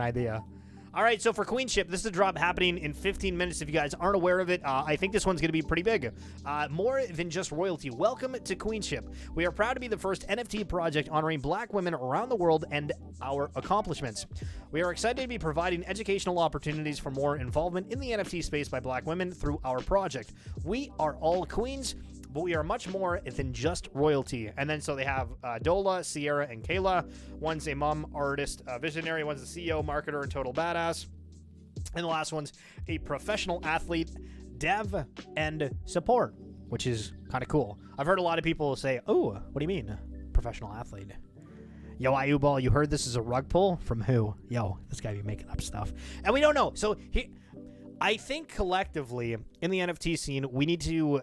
idea. All right, so for Queenship, this is a drop happening in 15 minutes. If you guys aren't aware of it, I think this one's going to be pretty big. More than just royalty. Welcome to Queenship. We are proud to be the first NFT project honoring black women around the world and our accomplishments. We are excited to be providing educational opportunities for more involvement in the NFT space by black women through our project. We are all queens, but we are much more than just royalty. And then so they have Dola, Sierra, and Kayla. One's a mom, artist, visionary. One's a CEO, marketer, and total badass. And the last one's a professional athlete, dev, and support, which is kind of cool. I've heard a lot of people say, oh, what do you mean, professional athlete? Yo, Ayubal, you heard this is a rug pull? From who? Yo, this guy be making up stuff. And we don't know. So I think collectively in the NFT scene, we need to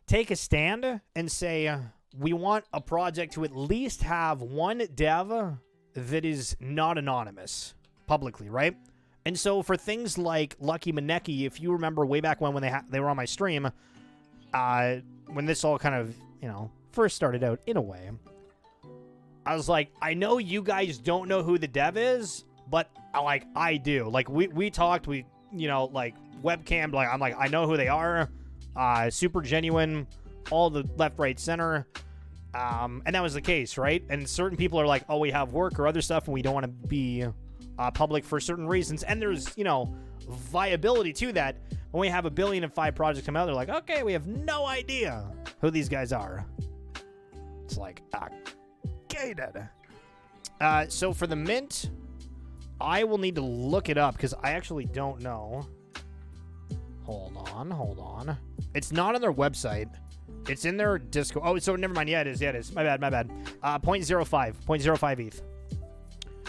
take a stand and say we want a project to at least have one dev that is not anonymous publicly, right? And so for things like Lucky Maneki, if you remember way back when they were on my stream, when this all kind of, first started out in a way, I was like, I know you guys don't know who the dev is, but I do. Like we talked, webcam, I'm like, I know who they are. Super genuine, all the left, right, center. And that was the case, right? And certain people are like, oh, we have work or other stuff and we don't want to be public for certain reasons. And there's, viability to that. When we have 1 billion and 5 projects come out, they're like, okay, we have no idea who these guys are. It's like, gated. So for the mint, I will need to look it up because I actually don't know. Hold on. It's not on their website. It's in their Discord. Oh, so never mind. Yeah, it is. My bad. 0.05 ETH.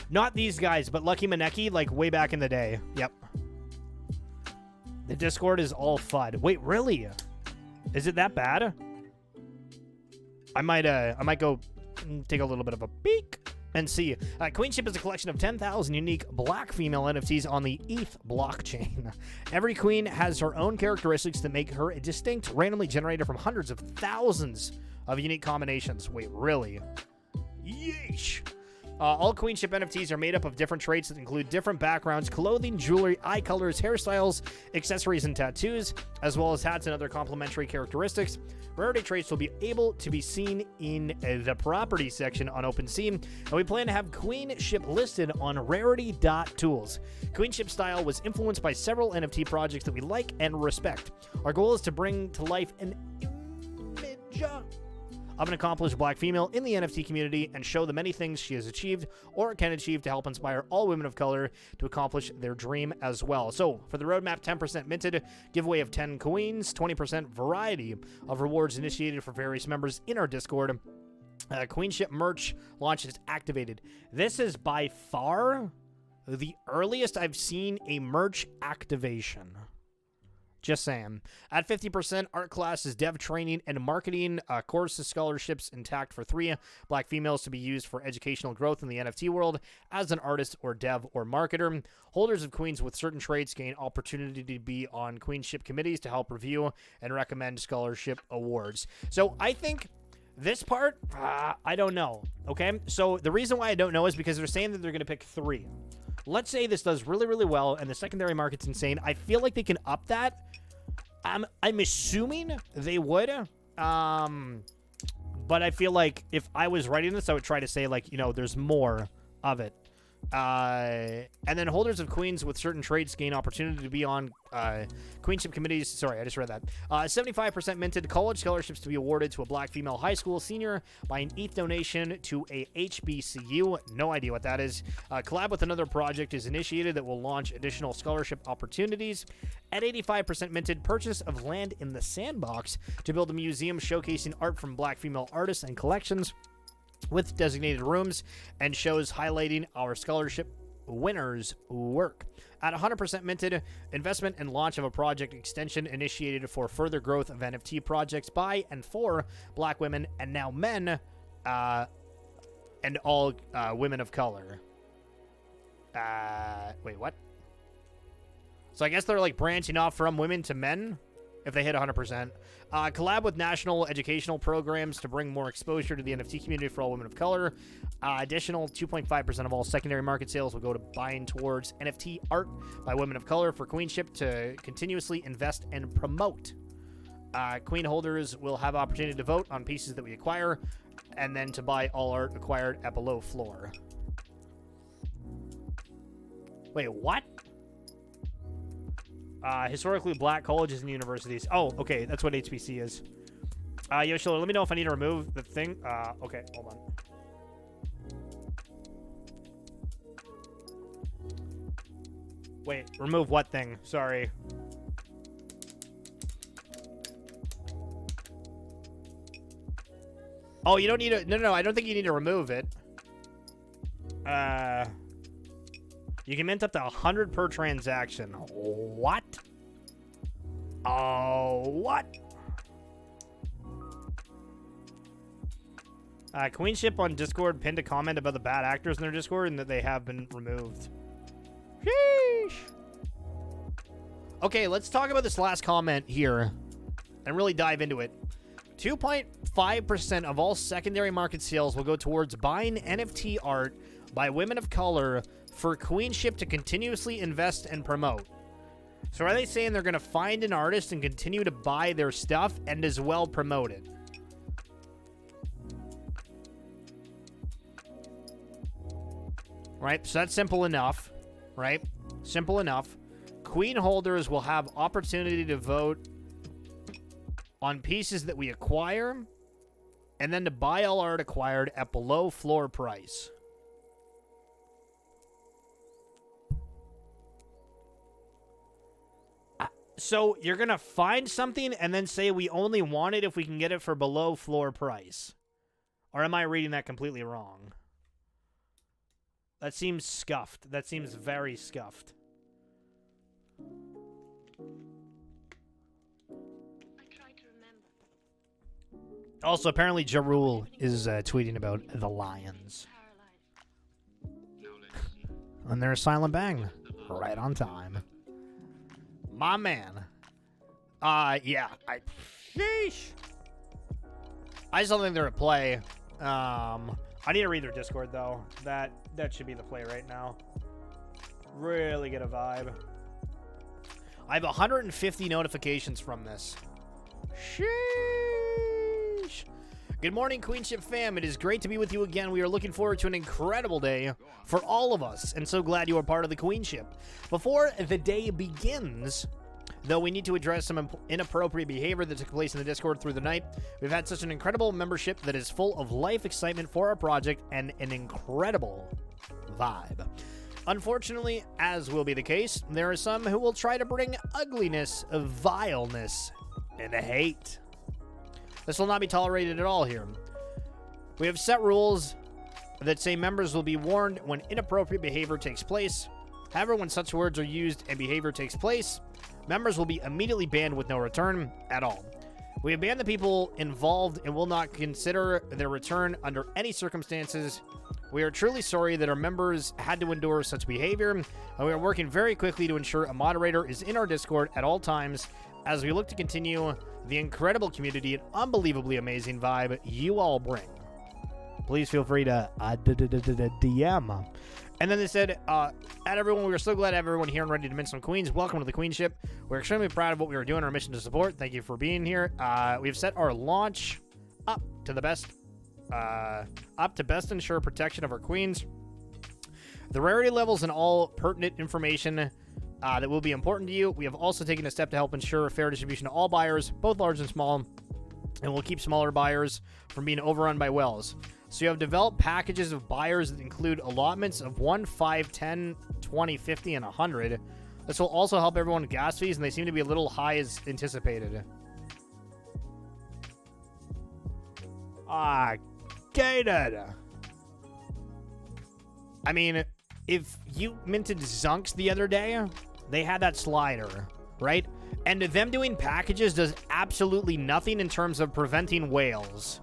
Not these guys, but Lucky Maneki, way back in the day. Yep. The Discord is all FUD. Wait, really? Is it that bad? I might go take a little bit of a peek and see. Queenship is a collection of 10,000 unique black female NFTs on the ETH blockchain. Every queen has her own characteristics that make her distinct, randomly generated from hundreds of thousands of unique combinations. Wait, really? Yeesh. All Queenship NFTs are made up of different traits that include different backgrounds, clothing, jewelry, eye colors, hairstyles, accessories, and tattoos, as well as hats and other complementary characteristics. Rarity traits will be able to be seen in the property section on OpenSea, and we plan to have Queenship listed on rarity.tools. Queenship style was influenced by several NFT projects that we like and respect. Our goal is to bring to life an image of an accomplished black female in the NFT community and show the many things she has achieved or can achieve to help inspire all women of color to accomplish their dream as well. So for the roadmap, 10% minted, giveaway of 10 queens, 20% variety of rewards initiated for various members in our Discord. Queenship merch launch is activated. This is by far the earliest I've seen a merch activation. Just saying. At 50%, art classes, dev training, and marketing courses, scholarships intact for 3 black females to be used for educational growth in the NFT world as an artist or dev or marketer. Holders of queens with certain traits gain opportunity to be on Queenship committees to help review and recommend scholarship awards. So I think this part, I don't know. Okay, so the reason why I don't know is because they're saying that they're going to pick 3. Let's say this does really, really well and the secondary market's insane. I feel like they can up that. I'm assuming they would. But I feel like if I was writing this, I would try to say, there's more of it. And then holders of queens with certain traits gain opportunity to be on queenship committees. Sorry, I just read that. 75% minted college scholarships to be awarded to a black female high school senior by an ETH donation to a HBCU. No idea what that is. Collab with another project is initiated that will launch additional scholarship opportunities. At 85% minted, purchase of land in the sandbox to build a museum showcasing art from black female artists and collections, with designated rooms and shows highlighting our scholarship winners' work. At 100% minted, investment and launch of a project extension initiated for further growth of NFT projects by and for black women and now men and all women of color. Wait, what? So I guess they're branching off from women to men? if they hit 100%. Collab with national educational programs to bring more exposure to the NFT community for all women of color. Additional 2.5% of all secondary market sales will go to buying towards NFT art by women of color for Queenship to continuously invest and promote. Queen holders will have opportunity to vote on pieces that we acquire, and then to buy all art acquired at below floor. Wait, what? Historically black colleges and universities. Oh, okay, that's what HBC is. Yo, Shiller, let me know if I need to remove the thing. Okay, hold on. Wait, remove what thing? Sorry. Oh, you don't need to... No, I don't think you need to remove it. You can mint up to 100 per transaction. What? Oh, what? Queenship on Discord pinned a comment about the bad actors in their Discord and that they have been removed. Sheesh. Okay, let's talk about this last comment here and really dive into it. 2.5% of all secondary market sales will go towards buying NFT art by women of color for Queenship to continuously invest and promote. So are they saying they're going to find an artist and continue to buy their stuff and as well promote it? Right, so that's simple enough, right? Simple enough. Queen holders will have opportunity to vote on pieces that we acquire, and then to buy all art acquired at below floor price. So you're going to find something and then say we only want it if we can get it for below floor price. Or am I reading that completely wrong? That seems scuffed. That seems very scuffed. Also, apparently, Ja Rule is tweeting about the Lions. And there's Silent Bang. Right on time. My man. Yeah. Sheesh. I just don't think they're at play. I need to read their Discord, though. That should be the play right now. Really get a vibe. I have 150 notifications from this. Sheesh. Good morning, Queenship fam. It is great to be with you again. We are looking forward to an incredible day for all of us, and so glad you are part of the Queenship. Before the day begins, though, we need to address some inappropriate behavior that took place in the Discord through the night. We've had such an incredible membership that is full of life excitement for our project and an incredible vibe. Unfortunately, as will be the case, there are some who will try to bring ugliness, vileness, and hate. This will not be tolerated at all here. We have set rules that say members will be warned when inappropriate behavior takes place. However, when such words are used and behavior takes place, members will be immediately banned with no return at all. We have banned the people involved and will not consider their return under any circumstances. We are truly sorry that our members had to endure such behavior, and we are working very quickly to ensure a moderator is in our Discord at all times as we look to continue the incredible community and unbelievably amazing vibe you all bring. Please feel free to DM. And then they said, at everyone, we are so glad to have everyone here and ready to mint some queens. Welcome to the Queenship. We're extremely proud of what we are doing, our mission to support. Thank you for being here. We've set our launch up to best ensure protection of our queens. The rarity levels and all pertinent information that will be important to you. We have also taken a step to help ensure fair distribution to all buyers, both large and small, and we'll keep smaller buyers from being overrun by whales. So you have developed packages of buyers that include allotments of 1, 5, 10, 20, 50, and 100. This will also help everyone with gas fees, and they seem to be a little high as anticipated. Gated. I mean, if you minted Zunks the other day, they had that slider, right? And them doing packages does absolutely nothing in terms of preventing whales.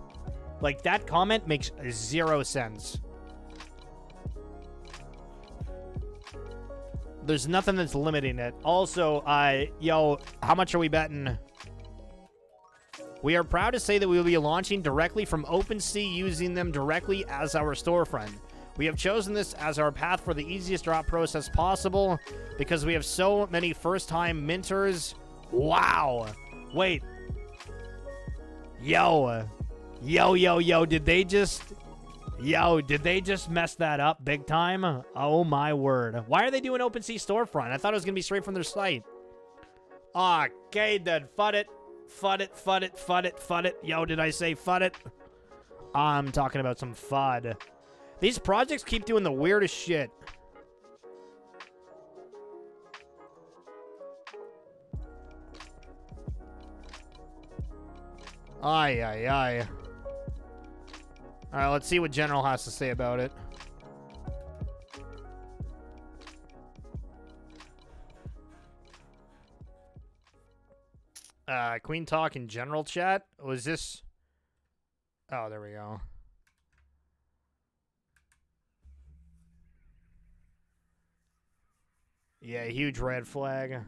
Like, that comment makes 0 sense. There's nothing that's limiting it. Also, yo, how much are we betting We are proud to say that we will be launching directly from OpenSea using them directly as our storefront. We have chosen this as our path for the easiest drop process possible because we have so many first-time minters. Wow. Wait. Yo, did they just mess that up big time? Oh, my word. Why are they doing OpenSea storefront? I thought it was going to be straight from their site. Okay, then. Fud it. Yo, did I say fud it? I'm talking about some FUD. These projects keep doing the weirdest shit. Ay. Alright, let's see what General has to say about it. Queen Talk in General chat? Was this... Oh, there we go. Yeah, huge red flag.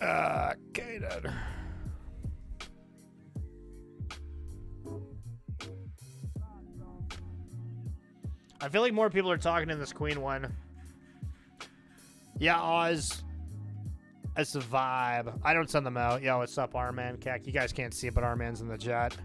Okay, then. I feel like more people are talking in this Queen one. Yeah, Oz. That's the vibe. I don't send them out. Yo, what's up, R-Man? Cac? You guys can't see it, but R-Man's in the chat.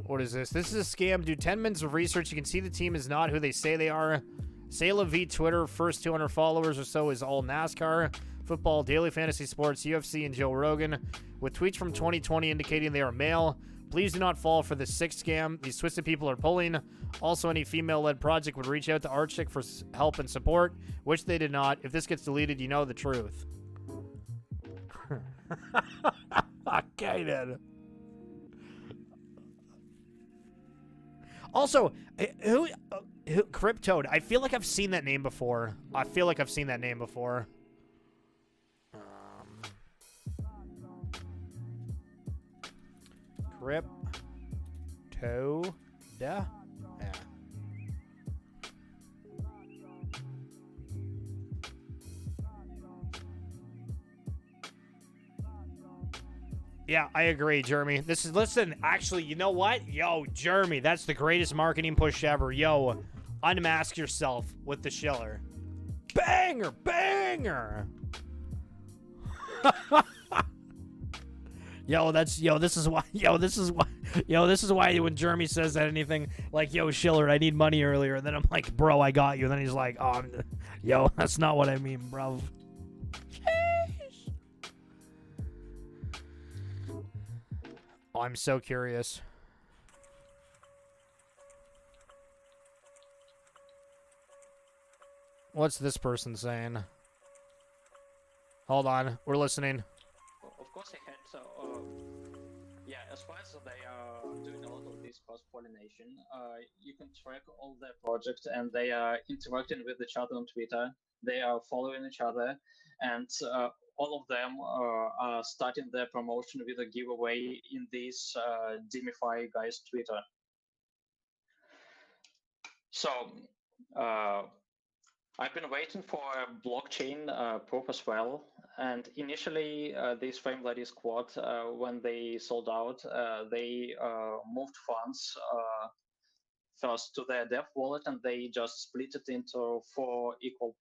What is this? This is a scam. Do 10 minutes of research. You can see the team is not who they say they are. Sayla V Twitter, first 200 followers or so is all NASCAR, football, daily fantasy sports, UFC, and Joe Rogan, with tweets from 2020 indicating they are male. Please do not fall for the sick scam these twisted people are pulling. Also, any female-led project would reach out to Archick for help and support, which they did not. If this gets deleted, you know the truth. Okay, then. Also, who Cryptoad? I feel like I've seen that name before. Cryptoad. Yeah. Yeah, I agree, Jeremy. Listen, actually, you know what? Yo, Jeremy, that's the greatest marketing push ever. Yo, unmask yourself with the Schiller. Banger! This is why when Jeremy says that anything like, yo, Schiller, I need money earlier, and then I'm like, bro, I got you. And then he's like, oh, yo, that's not what I mean, bro. Oh, I'm so curious. What's this person saying? Hold on, we're listening. Of course I can. So, yeah, as far as they are doing a lot of this cross-pollination, you can track all their projects and they are interacting with each other on Twitter. They are following each other, and all of them are starting their promotion with a giveaway in this Demify guys Twitter. So I've been waiting for a blockchain proof as well. And initially, this Frame Bloody Squad, when they sold out, they moved funds first to their dev wallet, and they just split it into 4 equal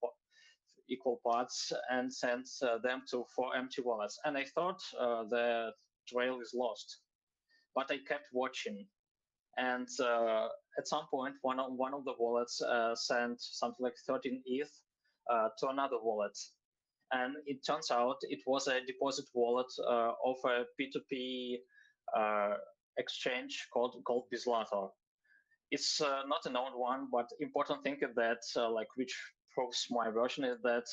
parts and sent them to 4 empty wallets. And I thought the trail is lost, but I kept watching. And at some point, one of the wallets sent something like 13 ETH to another wallet. And it turns out it was a deposit wallet of a P2P uh, exchange called Bislator. It's not a known one, but important thing is that like which proves my version is that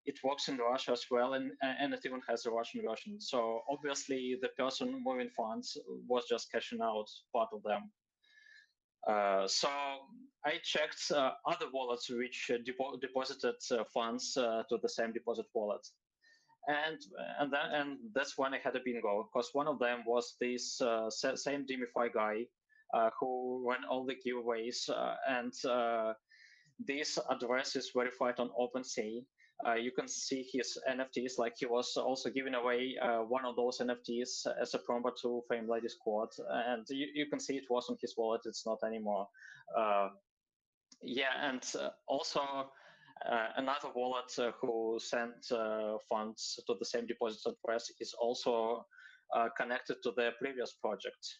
it works in Russia as well, and it even has a Russian version. So obviously, the person moving funds was just cashing out part of them. So I checked other wallets which deposited funds to the same deposit wallet, and that's when I had a bingo because one of them was this same DeMiFi guy who ran all the giveaways, and this address is verified on OpenSea. You can see his NFTs, like he was also giving away one of those NFTs as a promo to Fame Lady Squad, and you can see it was on his wallet. It's not anymore. Uh, yeah, and also another wallet who sent funds to the same deposit address is also connected to their previous project.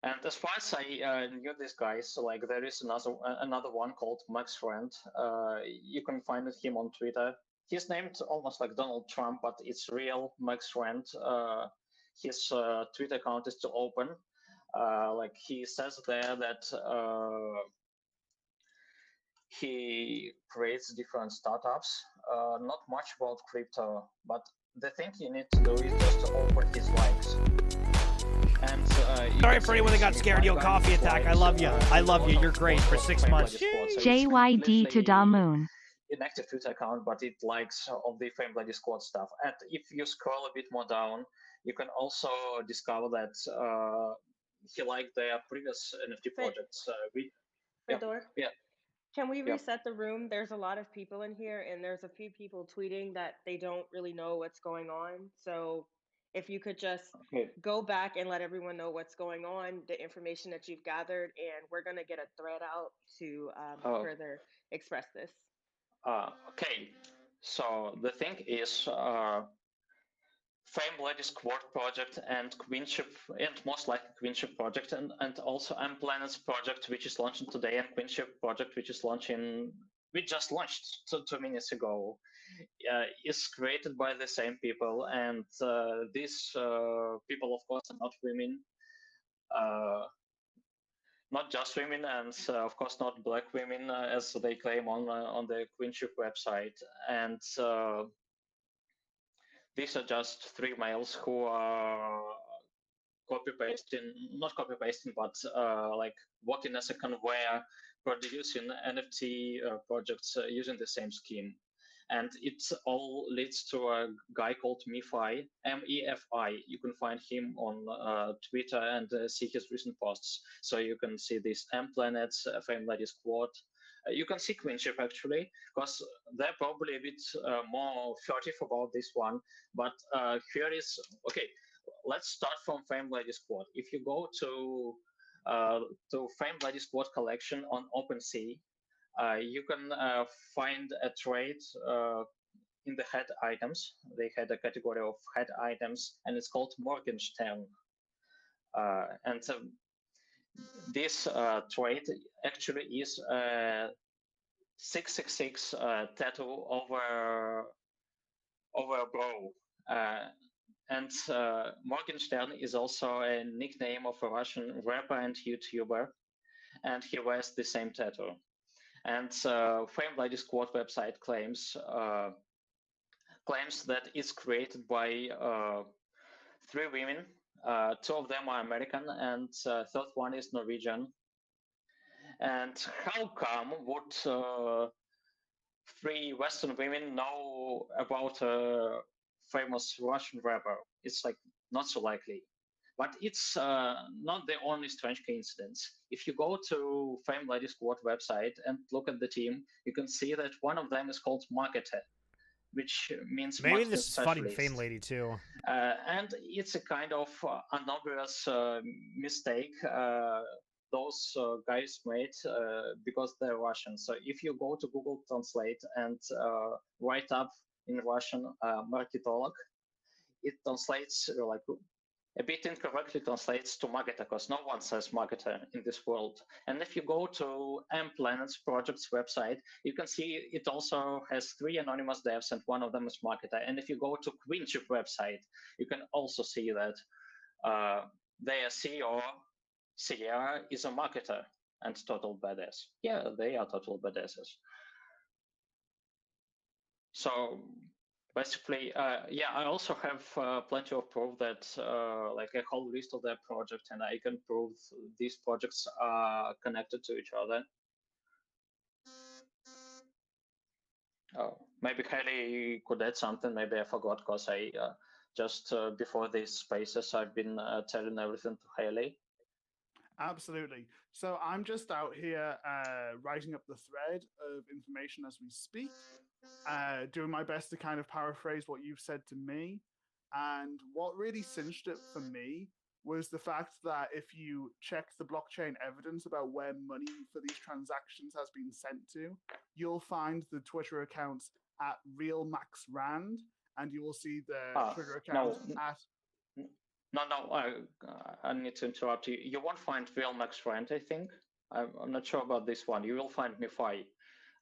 And as far as I knew these guys, like there is another one called Max Friend. You can find him on Twitter. He's named almost like Donald Trump, but it's real Max Friend. His Twitter account is still open. Like he says there that he creates different startups. Not much about crypto, but the thing you need to do is just to open his likes. And Sorry for anyone that got scared. Yo, coffee attack. I love you. I love you. You're great for 6 months. JYD to Da Moon. Inactive Twitter account, but it likes all the Fame Bloody Squad stuff. And if you scroll a bit more down, you can also discover that he liked their previous NFT projects. Fedor, yeah. can we Yeah. reset the room? There's a lot of people in here, and there's a few people tweeting that they don't really know what's going on. So if you could just go back and let everyone know what's going on, the information that you've gathered, and we're going to get a thread out to further express this. Okay, so the thing is, Fame Lady Squad project and Queenship, and most likely Queenship project, and also M Planets project, which is launching today, and Queenship project, which is launching, we just launched 2 minutes ago, is created by the same people, and these people, of course, are not women. Not just women, and of course not black women, as they claim on the Queenship website. And these are just three males who are not copy pasting, but like working as a conveyor, producing NFT projects using the same scheme. And it all leads to a guy called MEFI, MEFI. You can find him on Twitter and see his recent posts. So you can see this M Planets, Fame Lady Squad. You can see Queenship actually, because they're probably a bit more furtive about this one. But here is, okay, let's start from Fame Lady Squad. If you go to Fame Lady Squad collection on OpenSea, you can find a trade in the head items. They had a category of head items, and it's called Morgenstern. And this trade actually is a 666 tattoo over a brow. And Morgenstern is also a nickname of a Russian rapper and YouTuber, and he wears the same tattoo. And Fame Lady Squad website claims that it's created by three women. Two of them are American, and third one is Norwegian. And how come would three Western women know about a famous Russian rapper? It's like not so likely. But it's not the only strange coincidence. If you go to Fame Lady Squad website and look at the team, you can see that one of them is called Marketer, which means maybe marketing this is specialist. fucking Fame Lady too. And it's a kind of unobvious mistake those guys made because they're Russian. So if you go to Google Translate and write up in Russian marketolog, it translates like a bit incorrectly translates to marketer because no one says marketer in this world. And if you go to M-Planet's project's website, you can see it also has 3 anonymous devs and one of them is marketer. And if you go to Queenship website, you can also see that their CEO, Sierra, is a marketer and total badass. Yeah, they are total badasses. So basically, yeah, I also have plenty of proof that like a whole list of their projects, and I can prove these projects are connected to each other. Oh, maybe Haley could add something. Maybe I forgot because I just before these spaces I've been telling everything to Haley. Absolutely. So I'm just out here writing up the thread of information as we speak, doing my best to kind of paraphrase what you've said to me. And what really cinched it for me was the fact that if you check the blockchain evidence about where money for these transactions has been sent to, you'll find the Twitter accounts at RealMaxRand, and you will see the Twitter account at... No, I need to interrupt you. You won't find RealMaxRand, I think. I'm not sure about this one. You will find MiFi.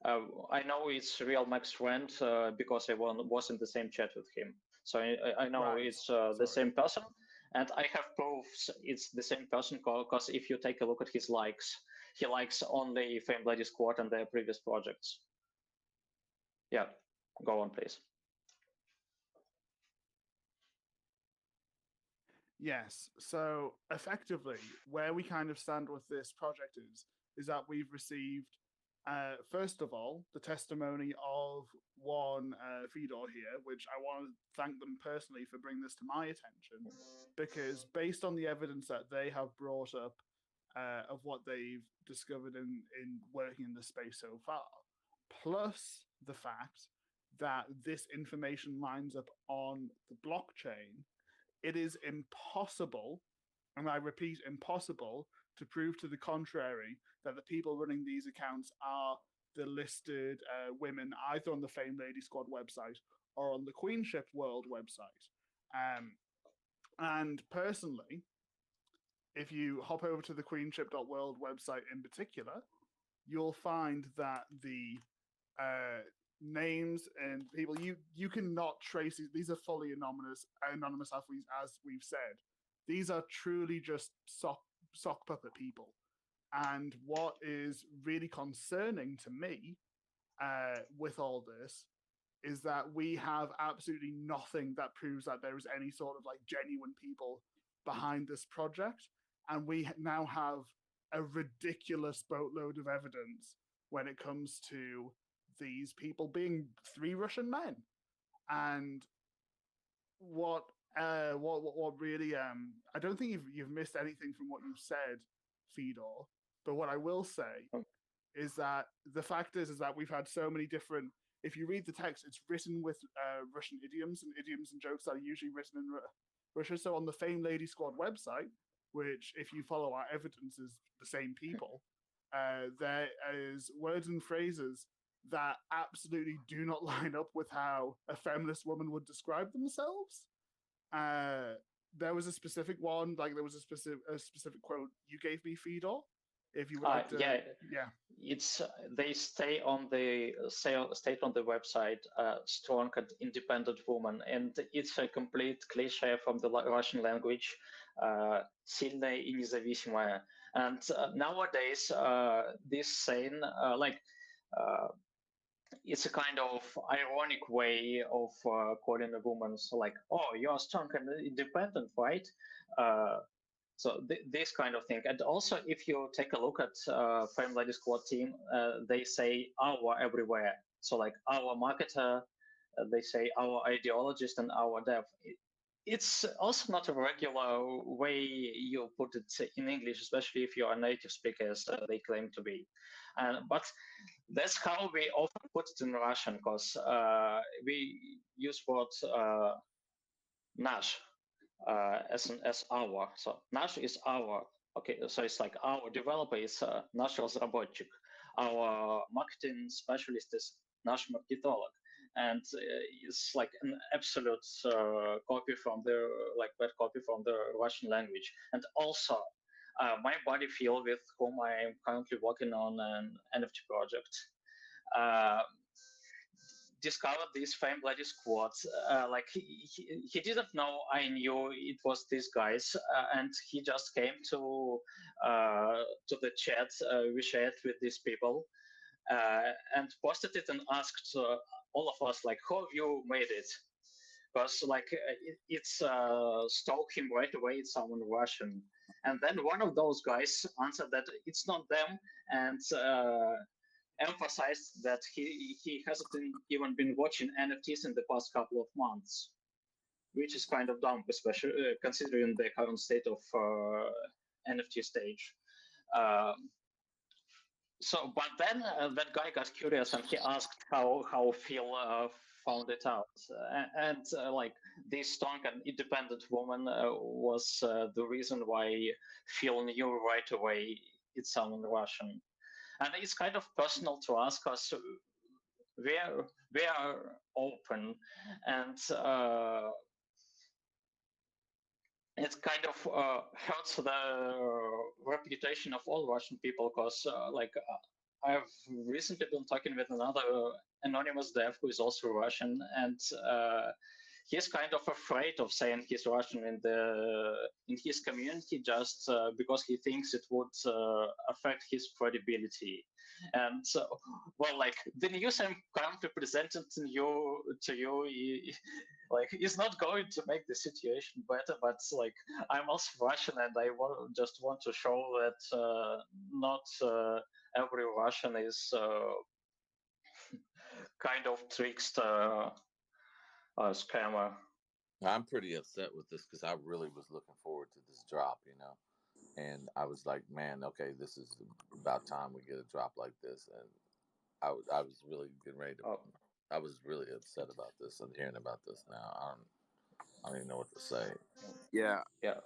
I know it's RealMaxRand because I was in the same chat with him. So I know right. It's the same person. And I have proofs it's the same person because if you take a look at his likes, he likes only Fame Bloody Squad and their previous projects. Yeah, go on, please. Yes, so effectively, where we kind of stand with this project is that we've received, first of all, the testimony of one Fedor here, which I want to thank them personally for bringing this to my attention, because based on the evidence that they have brought up of what they've discovered in working in the space so far, plus the fact that this information lines up on the blockchain, it is impossible, and I repeat, impossible, to prove to the contrary that the people running these accounts are the listed women either on the Fame Lady Squad website or on the Queenship World website. And personally, if you hop over to the queenship.world website in particular, you'll find that the names and people you cannot trace these are fully anonymous as we've said. These are truly just sock puppet people. And what is really concerning to me with all this is that we have absolutely nothing that proves that there is any sort of like genuine people behind this project, and we now have a ridiculous boatload of evidence when it comes to these people being 3 Russian men. And what really I don't think you've missed anything from what you've said, Fedor, but what I will say is that the fact is that we've had so many different, if you read the text, it's written with Russian idioms and jokes that are usually written in Russia. So on the Fame Lady Squad website, which if you follow our evidence is the same people, there is words and phrases that absolutely do not line up with how a feminist woman would describe themselves. There was a specific one, like there was a specific quote you gave me, Fedor. If you would like to, yeah. It's they stay on the website, strong and independent woman, and it's a complete cliche from the Russian language, сильная и независимая. And nowadays, this saying, it's a kind of ironic way of calling a woman, so like, oh, you're strong and independent, right? So this kind of thing. And also, if you take a look at Fame Lady Squad team, they say our everywhere. So like our marketer, they say our ideologist and our dev. It's also not a regular way you put it in English, especially if you are a native speaker, as they claim to be. But that's how we often put it in Russian, because we use word nash as our. So nash is our. Okay, so it's like our developer is наш разработчик. Our marketing specialist is наш маркетолог. and it's like an absolute copy from the like bad copy from the Russian language. And also, my buddy Phil, with whom I am currently working on an NFT project, uh, discovered this Fame Bloody Squad. Like he didn't know I knew it was these guys, and he just came to the chat we shared with these people, and posted it and asked all of us like, how have you made it? Because like it's stalk him right away. It's someone Russian, and then one of those guys answered that it's not them, and emphasized that he hasn't even been watching NFTs in the past couple of months, which is kind of dumb, especially considering the current state of NFT stage. Um, so, but then that guy got curious and he asked how Phil found it out, and like this strong and independent woman was the reason why Phil knew right away it's someone Russian, and it's kind of personal to us because we are open, and it kind of hurts the reputation of all Russian people because I've recently been talking with another anonymous dev who is also Russian, and he's kind of afraid of saying he's Russian in his community just because he thinks it would affect his credibility. And well, like the news I'm currently presenting to you, like is not going to make the situation better. But like I'm also Russian, and I just want to show that not every Russian is kind of trickster scammer. I'm pretty upset with this because I really was looking forward to this drop, and I was like, man, okay, this is about time we get a drop like this, and I was really getting ready to. Oh. I was really upset about this and hearing about this now. I don't even know what to say. Yeah. Yeah.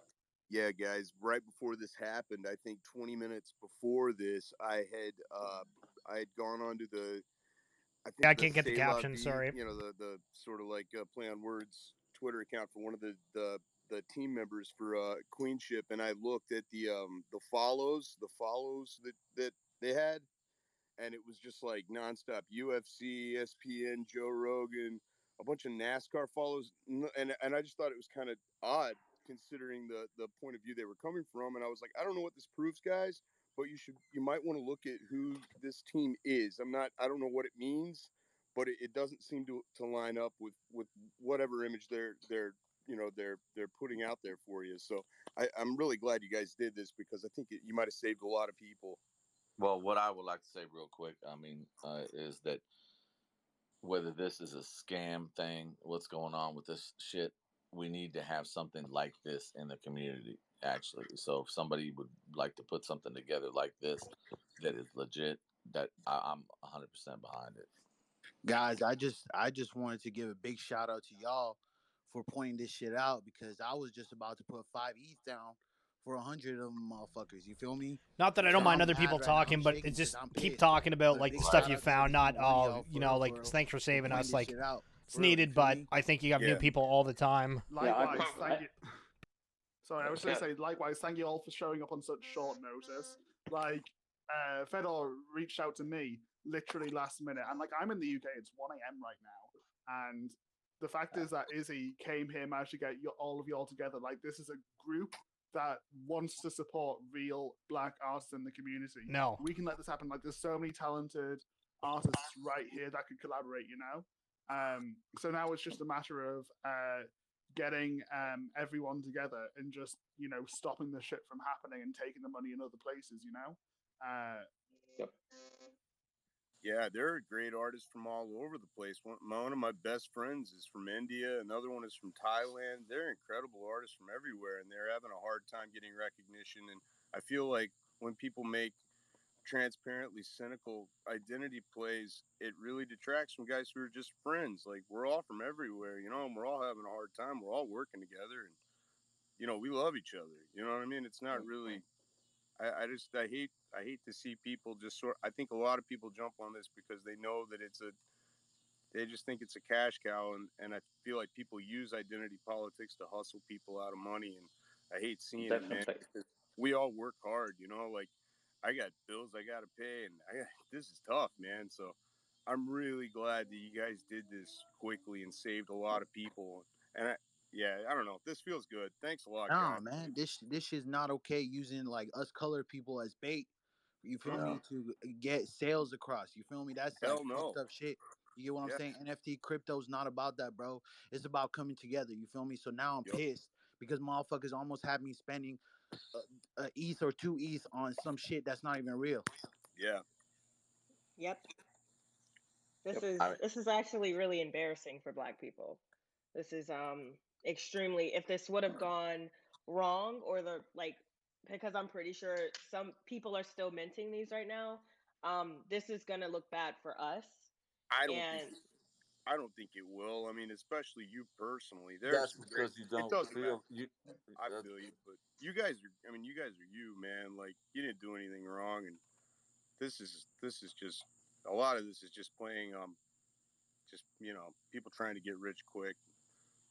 Yeah, guys. Right before this happened, I think 20 minutes before this, I had gone onto the. I can't get the caption. Sorry. The sort of like play on words Twitter account for one of the team members for Queenship, and I looked at the follows that they had, and it was just like nonstop UFC, ESPN, Joe Rogan, a bunch of NASCAR follows, and I just thought it was kind of odd considering the point of view they were coming from, and I was like, I don't know what this proves, guys, but you might want to look at who this team is. I don't know what it means, but it doesn't seem to line up with whatever image they're putting out there for you. So I'm really glad you guys did this because I think you might have saved a lot of people. Well, what I would like to say real quick, is that whether this is a scam thing, what's going on with this shit, we need to have something like this in the community, actually. So if somebody would like to put something together like this that is legit, that I'm 100% behind it. Guys, I just wanted to give a big shout out to y'all for pointing this shit out because I was just about to put 5 ETH down for 100 of them motherfuckers. You feel me? Not that I don't mind other people talking, but it's just keep talking about like the stuff you found, not like thanks for saving us. Like it's needed, but I think you have new people all the time. Likewise, thank you. Sorry, I was going to say likewise. Thank you all for showing up on such short notice. Like Fedor reached out to me literally last minute, and like I'm in the UK, it's 1 a.m. right now, and the fact is that Izzy came here, managed to get all of you all together. Like this is a group that wants to support real Black artists in the community. No, we can let this happen. Like there's so many talented artists right here that could collaborate. So now it's just a matter of getting everyone together and just stopping the shit from happening and taking the money in other places. Yep. Yeah, there are great artists from all over the place. One of my best friends is from India. Another one is from Thailand. They're incredible artists from everywhere, and they're having a hard time getting recognition. And I feel like when people make transparently cynical identity plays, it really detracts from guys who are just friends. Like we're all from everywhere, and we're all having a hard time. We're all working together, and we love each other. You know what I mean? It's not really. I hate to see people just I think a lot of people jump on this because they know that it's they just think it's a cash cow, and I feel like people use identity politics to hustle people out of money, and I hate seeing it, man. Definitely. We all work hard, like I got bills I got to pay, and this is tough, man. So I'm really glad that you guys did this quickly and saved a lot of people. And I don't know, this feels good. Thanks a lot, Nah, guys. man, this is not okay using like us colored people as bait. You feel Yeah, me? To get sales across. You feel me? That's like hell no. fucked up shit. You get what I'm Yeah, saying? NFT crypto's not about that, bro. It's about coming together. You feel me? So now I'm yep, pissed because motherfuckers almost have me spending a ETH or two ETH on some shit that's not even real. yeah. Yep. This Yep. is this is actually really embarrassing for Black people. This is extremely, if this would have gone wrong, or the like, because I'm pretty sure some people are still minting these right now. This is gonna look bad for us. I don't think And I don't think it will. I mean, especially you personally. There's That's some great. because you It don't doesn't matter. feel you. I feel you, but you guys are. I mean, you guys are you, man. Like you didn't do anything wrong, and this is just a lot of this is just playing. Just people trying to get rich quick.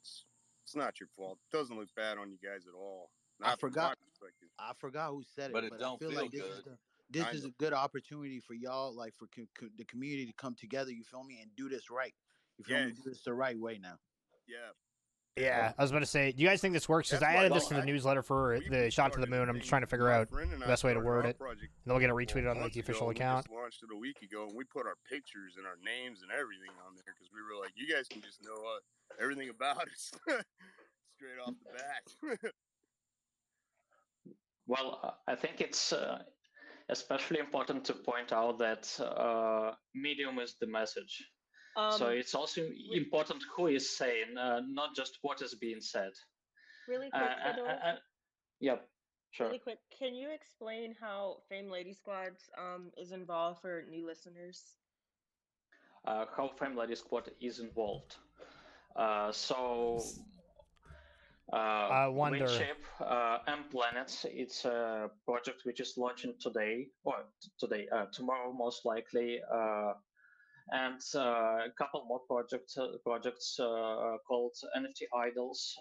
It's it's not your fault. It doesn't look bad on you guys at all. I Not from my forgot perspective. I forgot who said it, But it but I don't feel feel like good. this Kind is of. a good opportunity for y'all, like for the community to come together. You feel me? And do this right. You feel me? Yes. Do this the right way now. Yeah. Yeah, Definitely. I was about to say, do you guys think this works? Because That's I why added we this to the newsletter for we the Shot to the started Moon. a I'm just thing. trying to figure My out friend and the I best way to started word our it. project And then we'll get it retweeted on like months the official ago, and we account. just launched it a week ago, and we put our pictures and our names and everything on there because we were like, you guys can just know everything about us straight off the bat. Well, I think it's especially important to point out that medium is the message. So um it's also re- important who is saying, not just what is being said. really Uh, quick, uh, Fedor, uh, uh, yep, sure. really quick, can you explain how Fame Lady Squads is involved for new listeners? How Family Squad is involved. So I wonder. Queenship and Planets, it's a project which is launching today, or tomorrow most likely, and a couple more projects called NFT Idols,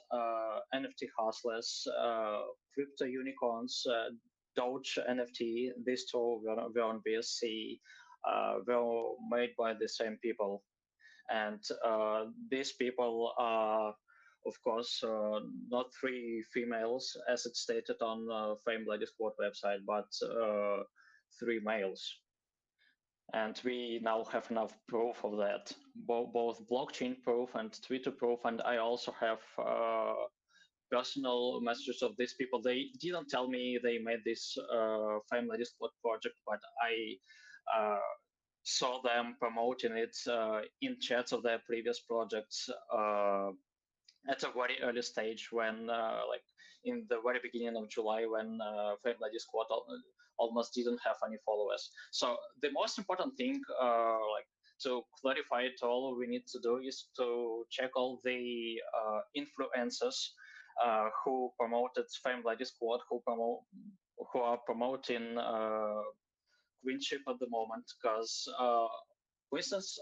NFT Hustlers, Crypto Unicorns, Doge NFT. These two were on BSC, were made by the same people, and these people are, of course, not three females as it's stated on Fame Lady Squad website, but three males. And we now have enough proof of that, both blockchain proof and Twitter proof. And I also have personal messages of these people. They didn't tell me they made this Family Discord project, but I saw them promoting it in chats of their previous projects at a very early stage when, like, in the very beginning of July, when Family Discord almost didn't have any followers. So the most important thing, like, to clarify it all, we need to do is to check all the influencers who promoted Family Discord, who are promoting Queenship at the moment. Because, for instance,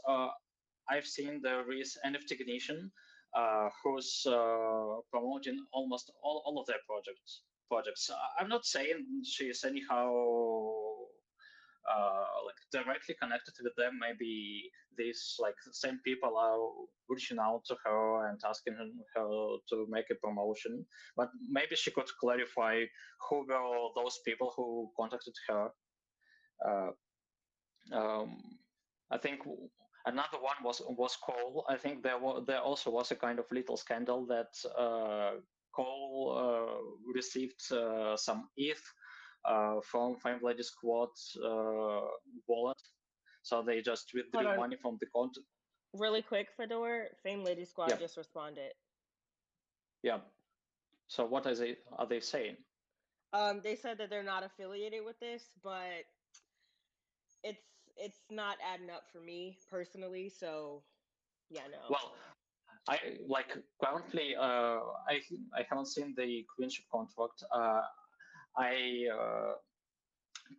I've seen there is NFT Ignition, who's promoting almost all of their projects. I'm not saying she's anyhow like directly connected with them. Maybe these like same people are reaching out to her and asking her to make a promotion. But maybe she could clarify who were those people who contacted her. Uh, um, I think another one was Cole. I think there also was a kind of little scandal that Cole received some ETH from Fine Lady Squad wallet, so they just Hold withdrew on, money from the account. really quick, Fedor. Fame Lady Squad Yeah, just responded. yeah. So what are they saying? They said that they're not affiliated with this, but it's it's not adding up for me personally. So yeah, no. Well, I like currently. I haven't seen the Queenship contract. I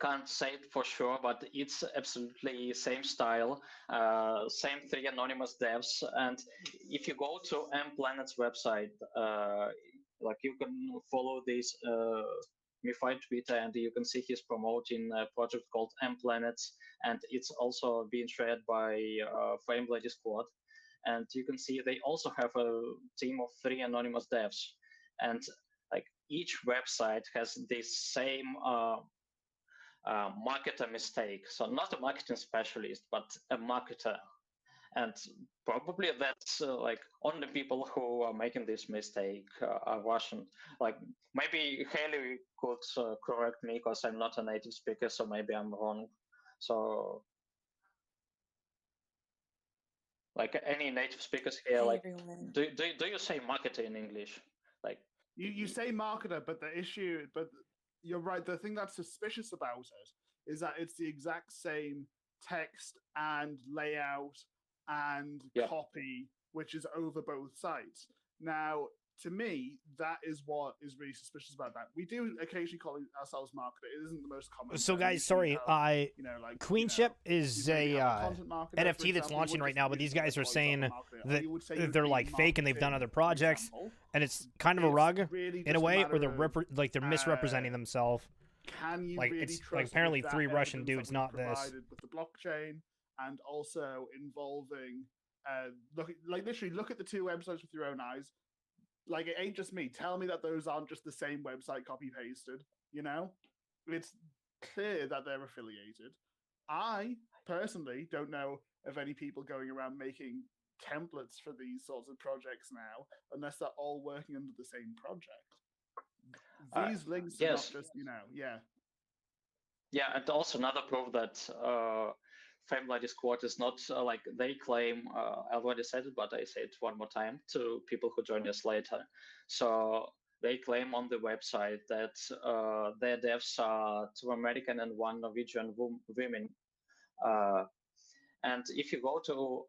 can't say it for sure, but it's absolutely same style, same three anonymous devs. And if you go to M Planet's website, like you can follow this Mify Twitter, and you can see he's promoting a project called M Planets, and it's also being shared by Flame Lady Squad. And you can see they also have a team of three anonymous devs, and like each website has this same marketer mistake. So not a marketing specialist, but a marketer. And probably that's like only people who are making this mistake are Russian. Like maybe Haley could correct me because I'm not a native speaker, so maybe I'm wrong. So like any native speakers here, Hi like everyone. do you say marketer in English? Like You say marketer, but the issue, but you're right. The thing that's suspicious about it is that it's the exact same text and layout and copy, which is over both sites. Now, to me, that is what is really suspicious about that. We do occasionally call ourselves marketer. It isn't the most common. So, term. guys, sorry. Like Queenship is a content marketer, NFT that's launching right now, but these guys are saying that they're like fake and they've done other projects, and it's kind of a rug in a way, or they're misrepresenting themselves. Can you like really it's trust like apparently that 3 Russian evidence that dudes, we've not this. provided with the blockchain, and also involving literally look at the two websites with your own eyes. Like, it ain't just me. Tell me that those aren't just the same website copy pasted. You know, it's clear that they're affiliated. I personally don't know of any people going around making templates for these sorts of projects now, unless they're all working under the same project. These links are not just, Yeah, and also another proof that Fame Lady Squad is not like they claim, I already said it, but I say it one more time to people who join us later. So they claim on the website that their devs are 2 American and 1 Norwegian women. And if you go to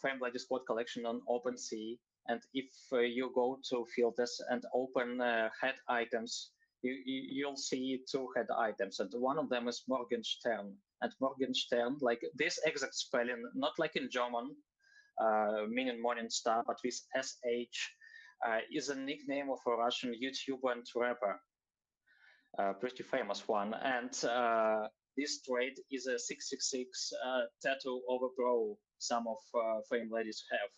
Fame Lady Squad collection on OpenSea, and if you go to filters and open head items, you'll see 2 head items, and one of them is Morgenstern. And Morgenstern, like this exact spelling, not like in German, meaning morning star, but with SH, is a nickname of a Russian YouTuber and rapper, pretty famous one. And this trait is a 666 tattoo over brow some of Fame ladies have.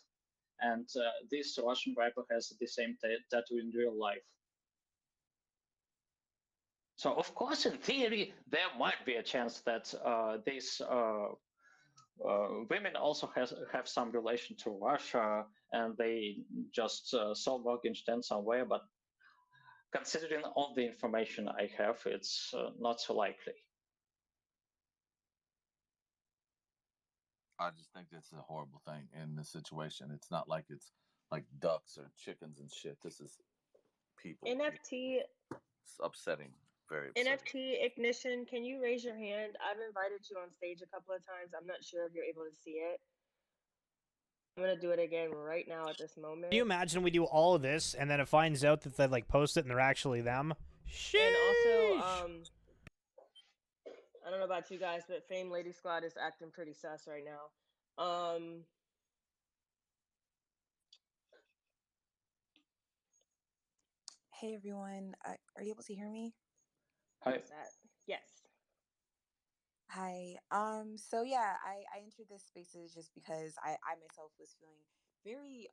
And this Russian rapper has the same tattoo in real life. So, of course, in theory, there might be a chance that these women also have some relation to Russia, and they just saw Morgenstern somewhere. But considering all the information I have, it's not so likely. I just think it's a horrible thing in this situation. It's not like it's like ducks or chickens and shit. This is people. NFT. It's upsetting. Very upsetting. NFT Ignition, can you raise your hand? I've invited you on stage a couple of times. I'm not sure if you're able to see it. I'm gonna do it again right now at this moment. Can you imagine we do all of this and then it finds out that they like post it and they're actually them? Sheesh. And also, I don't know about you guys, but Fame Lady Squad is acting pretty sus right now. Hey everyone, are you able to hear me? Hi. Yes. Hi. So yeah, I entered this spaces just because I myself was feeling very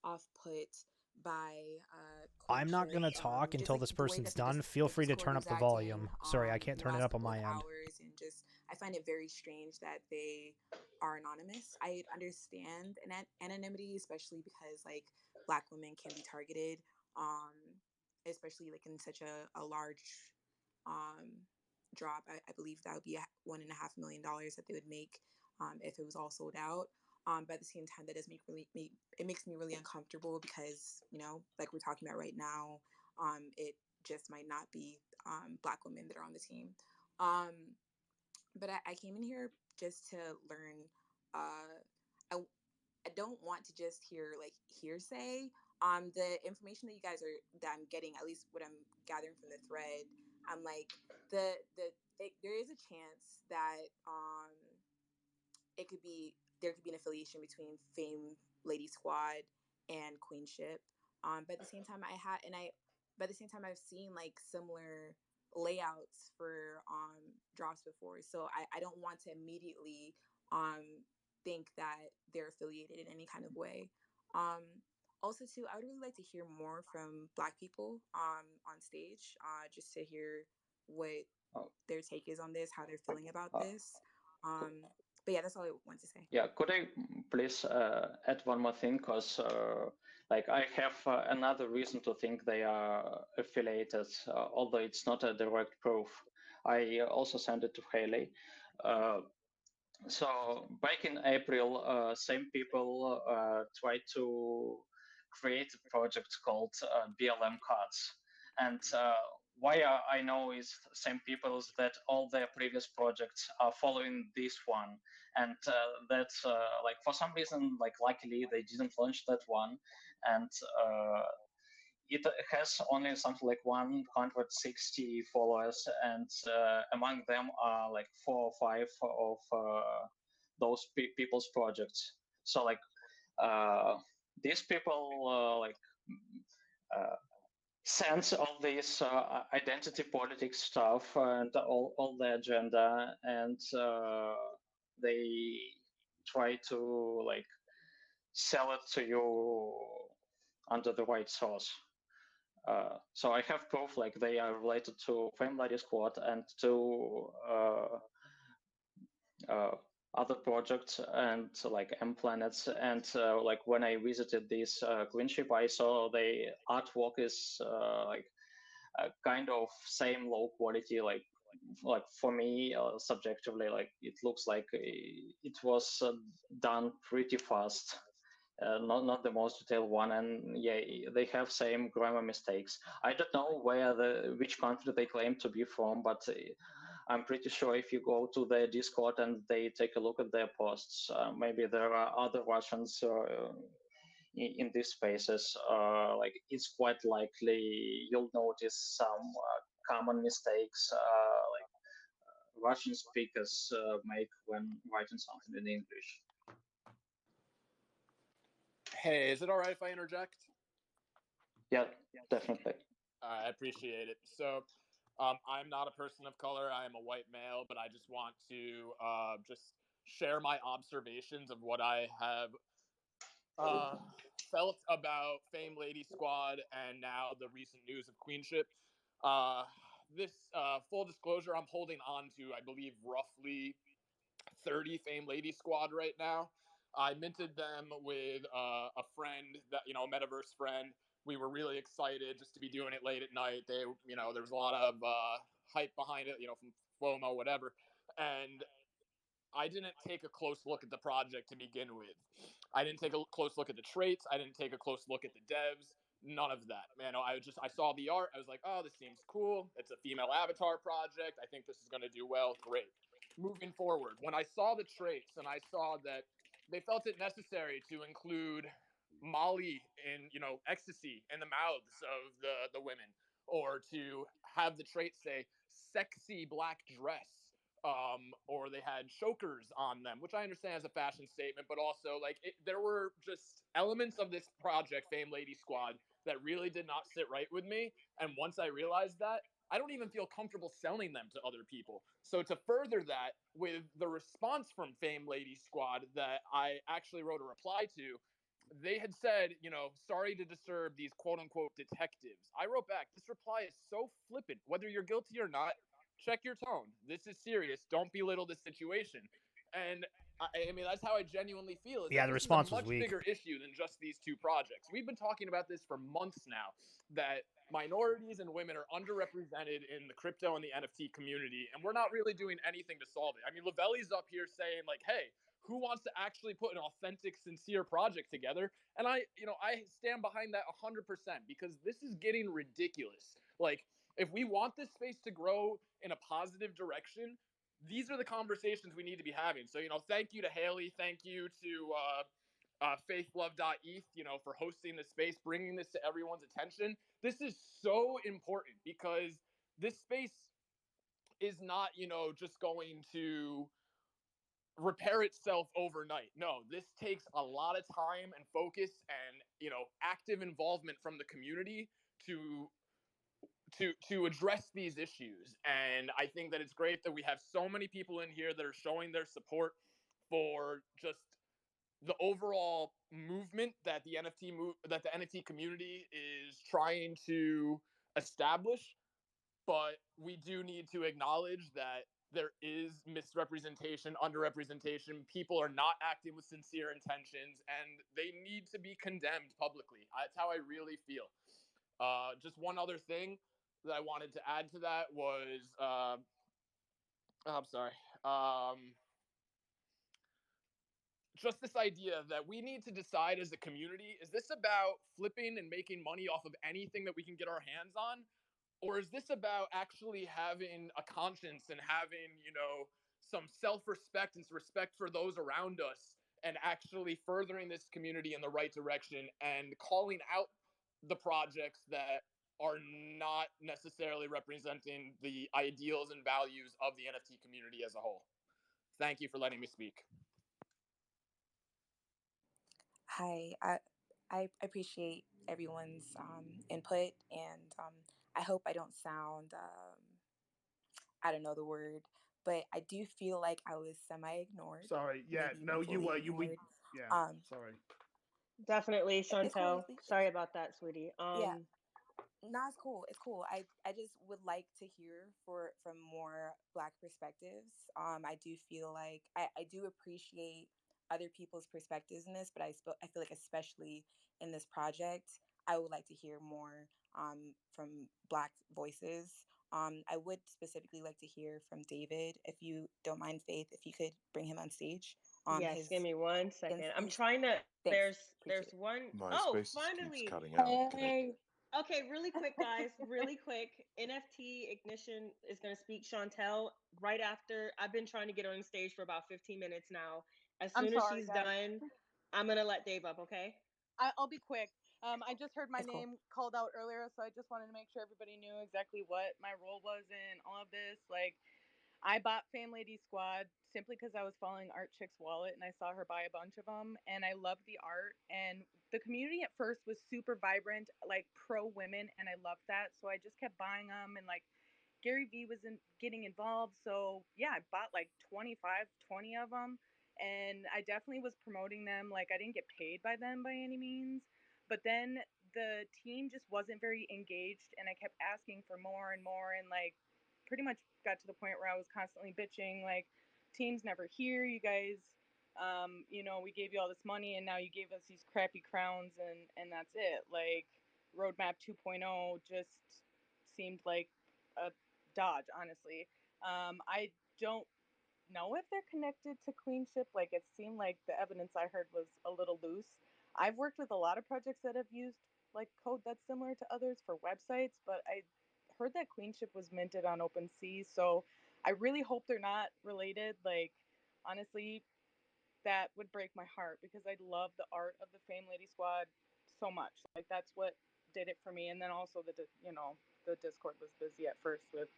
off-put by I'm not gonna talk until like this person's done. Feel free to turn up the volume. Sorry, I can't turn it up on my end. And just I find it very strange that they are anonymous. I understand anonymity, especially because like Black women can be targeted, especially like in such a large drop. I believe that would be $1.5 million that they would make if it was all sold out. But at the same time, that does it makes me really uncomfortable because, you know, like we're talking about right now, it just might not be Black women that are on the team. But I came in here just to learn. I don't want to just hear like hearsay. The information that I'm getting, at least what I'm gathering from the thread, I'm like, there is a chance that there could be an affiliation between Fame Lady Squad and Queenship. But at the same time, I've seen like similar layouts for drops before, so I don't want to immediately think that they're affiliated in any kind of way. Also, too, I would really like to hear more from Black people on stage, just to hear what their take is on this, how they're feeling about this. But yeah, that's all I want to say. Yeah, could I please add one more thing? Because like I have another reason to think they are affiliated, although it's not a direct proof. I also sent it to Haley. So back in April, same people tried to create a project called BLM Cards. And why I know is same people is that all their previous projects are following this one. And that's like for some reason, like luckily they didn't launch that one. And it has only something like 160 followers, and among them are like 4 or 5 of those people's projects. So like these people like sense all this identity politics stuff and all the agenda, and they try to like sell it to you under the right source. So I have proof like they are related to Fame Lady Squad and to other projects and like M Planets, and like when I visited this Queenship, I saw the artwork is like kind of same low quality, like for me subjectively, like it looks like it was done pretty fast. Not the most detailed one, and yeah, they have same grammar mistakes. I don't know which country they claim to be from, but I'm pretty sure if you go to their Discord and they take a look at their posts, maybe there are other Russians in these spaces. Like it's quite likely you'll notice some common mistakes like Russian speakers make when writing something in English. Hey, is it all right if I interject? Yeah, definitely. I appreciate it. So, I'm not a person of color. I am a white male, but I just want to just share my observations of what I have felt about Fame Lady Squad and now the recent news of Queenship. This full disclosure, I'm holding on to, I believe, roughly 30 Fame Lady Squad right now. I minted them with a friend, that metaverse friend. We were really excited just to be doing it late at night. There was a lot of hype behind it, from FOMO, whatever. And I didn't take a close look at the project to begin with. I didn't take a close look at the traits. I didn't take a close look at the devs. None of that, man. I saw the art. I was like, oh, this seems cool. It's a female avatar project. I think this is going to do well. Great. Moving forward, when I saw the traits and I saw that they felt it necessary to include Molly in, ecstasy in the mouths of the women, or to have the trait say sexy black dress, or they had chokers on them, which I understand as a fashion statement, but also there were just elements of this project, Fame Lady Squad, that really did not sit right with me. And once I realized that, I don't even feel comfortable selling them to other people. So to further that, with the response from Fame Lady Squad that I actually wrote a reply to, they had said, sorry to disturb these quote unquote detectives. I wrote back, this reply is so flippant. Whether you're guilty or not, check your tone. This is serious. Don't belittle the situation. And I mean, that's how I genuinely feel. Yeah, the response was weak. This is a much bigger issue than just these two projects. We've been talking about this for months now, that minorities and women are underrepresented in the crypto and the NFT community, and we're not really doing anything to solve it. I mean, Lavelli's up here saying like, hey, who wants to actually put an authentic, sincere project together? And I stand behind that 100%, because this is getting ridiculous. Like, if we want this space to grow in a positive direction, these are the conversations we need to be having. So, thank you to Haley. Thank you to faithlove.eth, for hosting this space, bringing this to everyone's attention. This is so important, because this space is not, just going to repair itself overnight. No, this takes a lot of time and focus and, active involvement from the community to address these issues. And I think that it's great that we have so many people in here that are showing their support for just the overall movement that the NFT community is trying to establish. But we do need to acknowledge that there is misrepresentation, underrepresentation. People are not acting with sincere intentions, and they need to be condemned publicly. That's how I really feel. Just one other thing that I wanted to add to that was, I'm sorry. Just this idea that we need to decide as a community, is this about flipping and making money off of anything that we can get our hands on? Or is this about actually having a conscience and having, some self-respect and respect for those around us, and actually furthering this community in the right direction and calling out the projects that are not necessarily representing the ideals and values of the NFT community as a whole? Thank you for letting me speak. Hi, I appreciate everyone's input, and I hope I don't sound, I don't know the word, but I do feel like I was semi-ignored. Sorry, yeah, Maybe even no, you fully were, ignored. yeah, sorry. Definitely, It's cool. Chantel. Sorry about that, sweetie. Yeah, no, it's cool. It's cool. I just would like to hear from more Black perspectives. I do feel like I do appreciate other people's perspectives in this, but I feel like especially in this project, I would like to hear more from Black voices. I would specifically like to hear from David, if you don't mind, Faith, if you could bring him on stage. Yes, His give me 1 second. I'm his trying to. thanks. There's Appreciate it. one My oh space just keeps finally. cutting out. Hey. Okay, really quick, guys. Really quick. NFT Ignition is going to speak Chantel right after. I've been trying to get on stage for about 15 minutes now. As I'm soon as sorry, she's guys. done, I'm going to let Dave up, okay? I'll be quick. I just heard my It's cool. name called out earlier, so I just wanted to make sure everybody knew exactly what my role was in all of this. Like, I bought Fam Lady Squad simply because I was following Art Chick's wallet and I saw her buy a bunch of them, and I loved the art. And the community at first was super vibrant, like pro women, and I loved that. So I just kept buying them, and like Gary Vee was getting involved. So yeah, I bought like 25, 20 of them. And I definitely was promoting them. Like, I didn't get paid by them by any means. But then the team just wasn't very engaged. And I kept asking for more and more. And like, pretty much got to the point where I was constantly bitching, like, team's never here. You guys, we gave you all this money and now you gave us these crappy crowns, and that's it. Like, Roadmap 2.0 just seemed like a dodge, honestly. I don't know if they're connected to Queenship. Like, it seemed like the evidence I heard was a little loose. I've worked with a lot of projects that have used like code that's similar to others for websites, but I heard that Queenship was minted on OpenSea, so I really hope they're not related. Like, honestly, that would break my heart because I love the art of the Fame Lady Squad so much. Like, that's what did it for me. And then also the Discord was busy at first with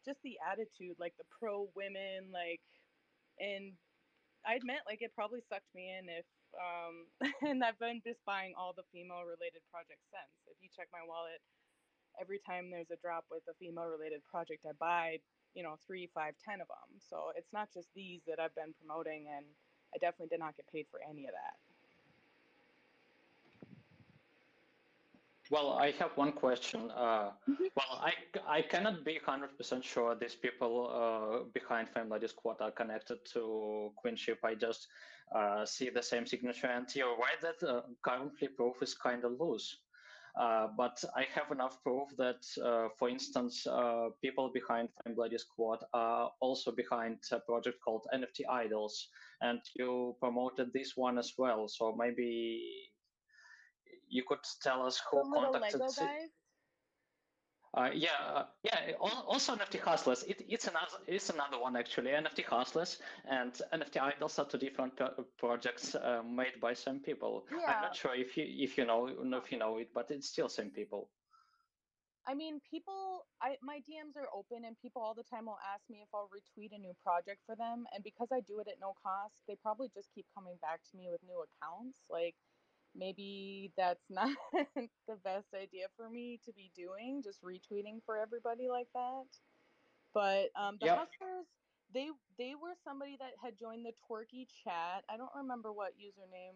just the attitude, like the pro women, like, and I admit, like, it probably sucked me in if and I've been just buying all the female related projects since. If you check my wallet, every time there's a drop with a female related project, I buy 3, 5, 10 of them. So it's not just these that I've been promoting, and I definitely did not get paid for any of that. Well, I have one question. Well, I cannot be 100% sure these people behind Family Squad are connected to Queenship. I just see the same signature, and you're right that currently proof is kind of loose. But I have enough proof that, for instance, people behind Family Squad are also behind a project called NFT Idols, and you promoted this one as well. So maybe you could tell us who The little contacted. Lego guys. Yeah. Also NFT Hustlers. It's another one actually. NFT Hustlers and NFT Idols are two different projects made by same people. Yeah. I'm not sure if you know it, but it's still same people. I mean, people, my DMs are open, and people all the time will ask me if I'll retweet a new project for them. And because I do it at no cost, they probably just keep coming back to me with new accounts. Like, maybe that's not the best idea for me to be doing, just retweeting for everybody like that. But the Yep. Hustlers, they were somebody that had joined the Twerky chat. I don't remember what username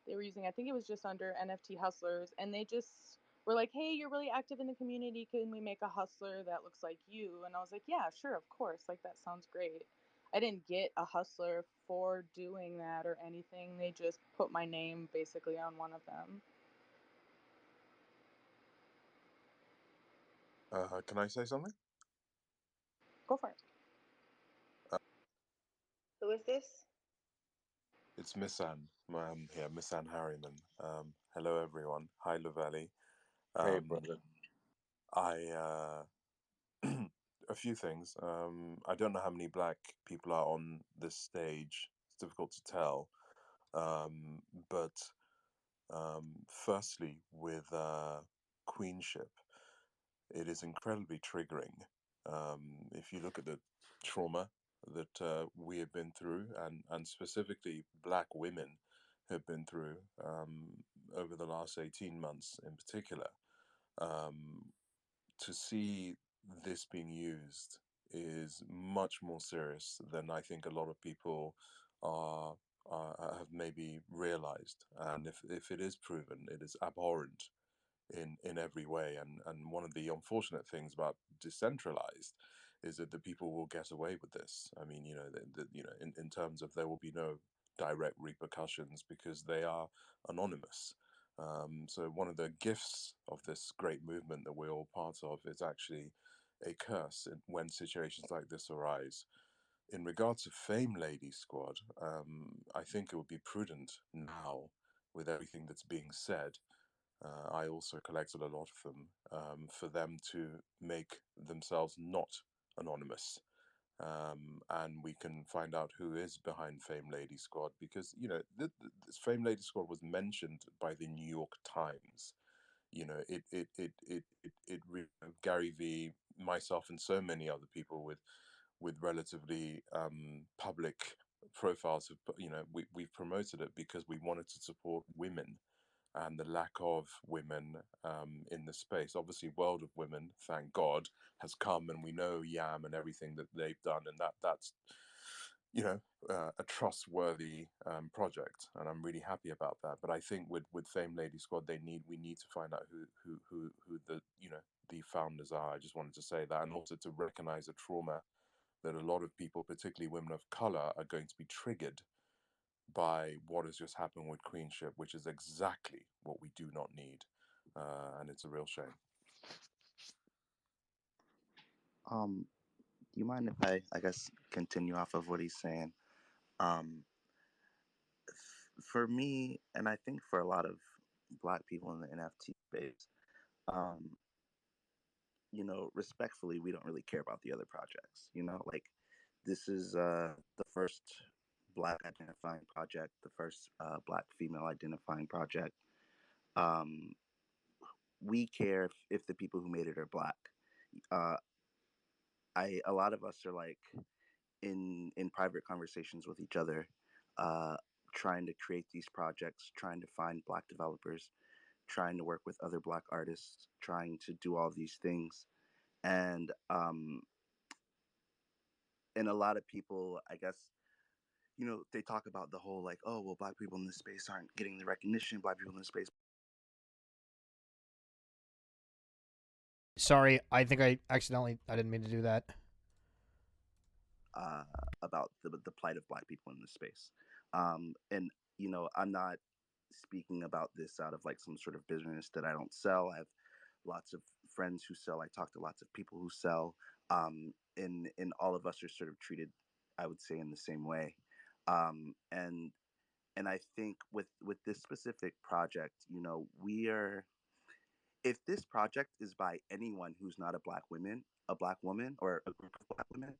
they were using. I think it was just under NFT Hustlers, and they just were like, "Hey, you're really active in the community. Can we make a hustler that looks like you?" And I was like, "Yeah, sure, of course. Like, that sounds great." I didn't get a hustler for doing that or anything. They just put my name basically on one of them. Can I say something? Go for it. Uh, Who is this? it's Miss Anne. Yeah, Miss Anne Harriman. Hello, everyone. Hi, Lavelle. Hey, Um, brother. I a few things. I don't know how many black people are on this stage. It's difficult to tell. Um, but firstly, with queenship, it is incredibly triggering. If you look at the trauma that we have been through, and specifically black women have been through over the last 18 months in particular, um, to see this being used is much more serious than I think a lot of people are, have maybe realized. And if it is proven, it is abhorrent in every way. And one of the unfortunate things about decentralized is that the people will get away with this. I mean, in terms of there will be no direct repercussions because they are anonymous. So one of the gifts of this great movement that we're all part of is actually a curse when situations like this arise. In regards to Fame Lady Squad, I think it would be prudent now, with everything that's being said, I also collected a lot of them, for them to make themselves not anonymous. And we can find out who is behind Fame Lady Squad, because this Fame Lady Squad was mentioned by the New York Times. Gary V, myself, and so many other people with relatively public profiles have, we've promoted it because we wanted to support women and the lack of women in the space. Obviously, World of Women, thank God, has come, and we know Yam and everything that they've done, and that's a trustworthy project, and I'm really happy about that. But I think with Fame Lady Squad, we need to find out who the the founders are. I just wanted to say that, and also to recognize the trauma that a lot of people, particularly women of color, are going to be triggered by what has just happened with queenship, which is exactly what we do not need, and it's a real shame. Do you mind if I guess, continue off of what he's saying? Um, for me, and I think for a lot of Black people in the NFT space, um, respectfully, we don't really care about the other projects. Like, this is the first Black identifying project, the first Black female identifying project. Um, we care if the people who made it are Black. Uh, a lot of us are like in private conversations with each other, uh, trying to create these projects, trying to find Black developers, trying to work with other Black artists, trying to do all these things. And a lot of people, I guess, they talk about the whole, like, oh, well, Black people in this space aren't getting the recognition. Black people in this space. Sorry, I think I didn't mean to do that. uh, about the plight of Black people in this space. And I'm not speaking about this out of like some sort of business that I don't sell. I have lots of friends who sell. I talk to lots of people who sell. And all of us are sort of treated, I would say, in the same way. And I think with this specific project, we are. If this project is by anyone who's not a Black woman, or a group of Black women,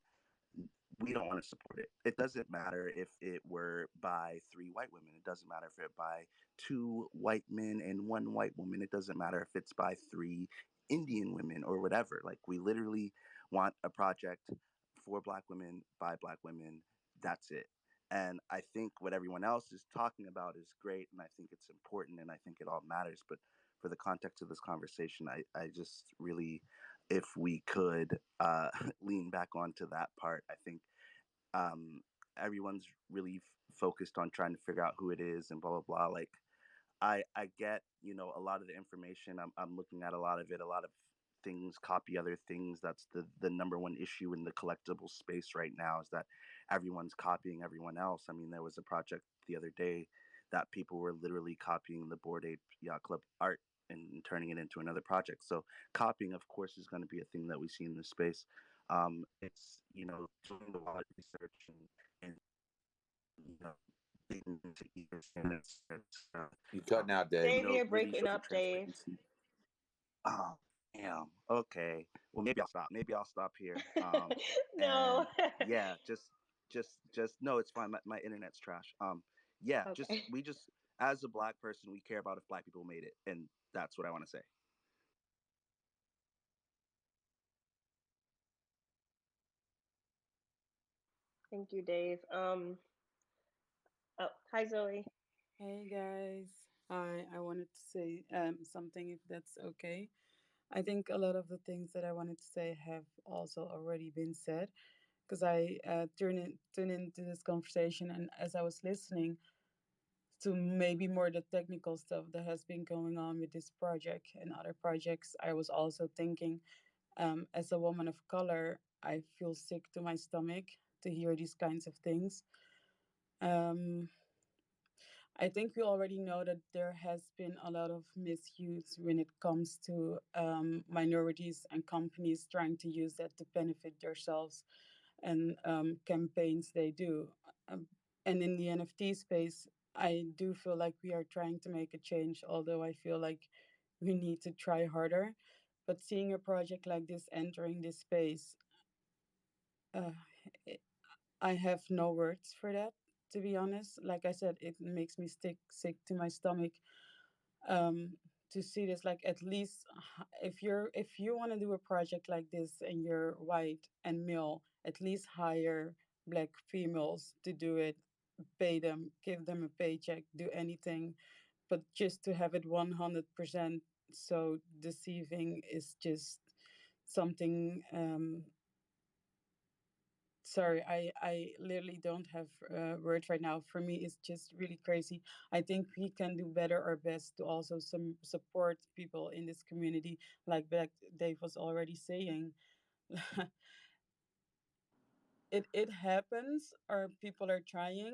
we don't want to support it. It doesn't matter if it were by three white women. It doesn't matter if it by two white men and one white woman. It doesn't matter if it's by three Indian women or whatever. Like, we literally want a project for Black women by Black women. That's it. And I think what everyone else is talking about is great, and I think it's important, and I think it all matters. But for the context of this conversation, I just really, if we could lean back onto that part, I think um, everyone's really focused on trying to figure out who it is and blah blah blah. Like, I get, a lot of the information. I'm looking at a lot of it. A lot of things copy other things. That's the number one issue in the collectible space right now, is that everyone's copying everyone else. I mean, there was a project the other day that people were literally copying the Bored Ape Yacht Club art and turning it into another project. So copying, of course, is going to be a thing that we see in this space. It's, doing a lot of research and you know digging into either standards, You cutting out, Dave. Dave, you're really breaking showing up, Dave. transparency. Oh, damn. Okay. Well, maybe I'll stop. Maybe I'll stop here. No. And yeah, just no, it's fine. My internet's trash. Yeah, Okay. we just as a Black person, we care about if Black people made it, and that's what I want to say. Thank you, Dave. Oh, hi, Zoe. Hey guys. I wanted to say something, if that's okay. I think a lot of the things that I wanted to say have also already been said, because I tune into this conversation, and as I was listening to maybe more the technical stuff that has been going on with this project and other projects, I was also thinking, as a woman of color, I feel sick to my stomach to hear these kinds of things. Um, I think we already know that there has been a lot of misuse when it comes to minorities and companies trying to use that to benefit themselves, and campaigns they do. Um, and in the NFT space, I do feel like we are trying to make a change, although I feel like we need to try harder. But seeing a project like this entering this space, uh, I have no words for that, to be honest. Like I said, it makes me sick to my stomach, um, to see this. Like, at least if you want to do a project like this and you're white and male, at least hire Black females to do it, pay them, give them a paycheck, do anything. But just to have it 100% so deceiving is just something. Sorry, I literally don't have words right now. For me, it's just really crazy. I think we can do better our best to also support people in this community, like Dave was already saying. It happens, or people are trying,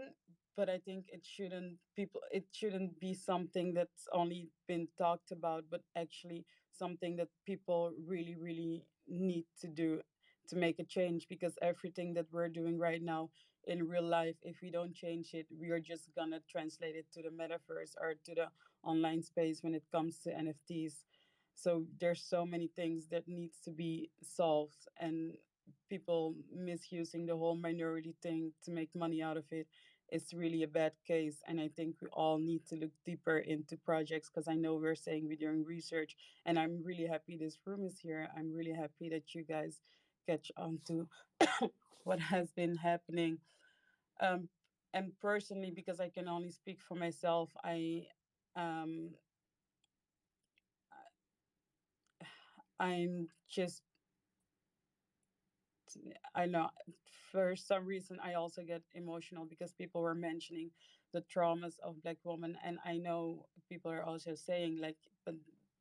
but I think it shouldn't be something that's only been talked about, but actually something that people really really need to do to make a change, because everything that we're doing right now in real life, if we don't change it, we are just gonna translate it to the metaverse or to the online space when it comes to NFTs. So there's so many things that needs to be solved, and people misusing the whole minority thing to make money out of it, it's really a bad case. And I think we all need to look deeper into projects, because I know we're saying we're doing research, and I'm really happy this room is here. I'm really happy that you guys catch on to what has been happening. um, and personally, because I can only speak for myself, um, I'm just, I know, for some reason I also get emotional because people were mentioning the traumas of Black women, and I know people are also saying like, but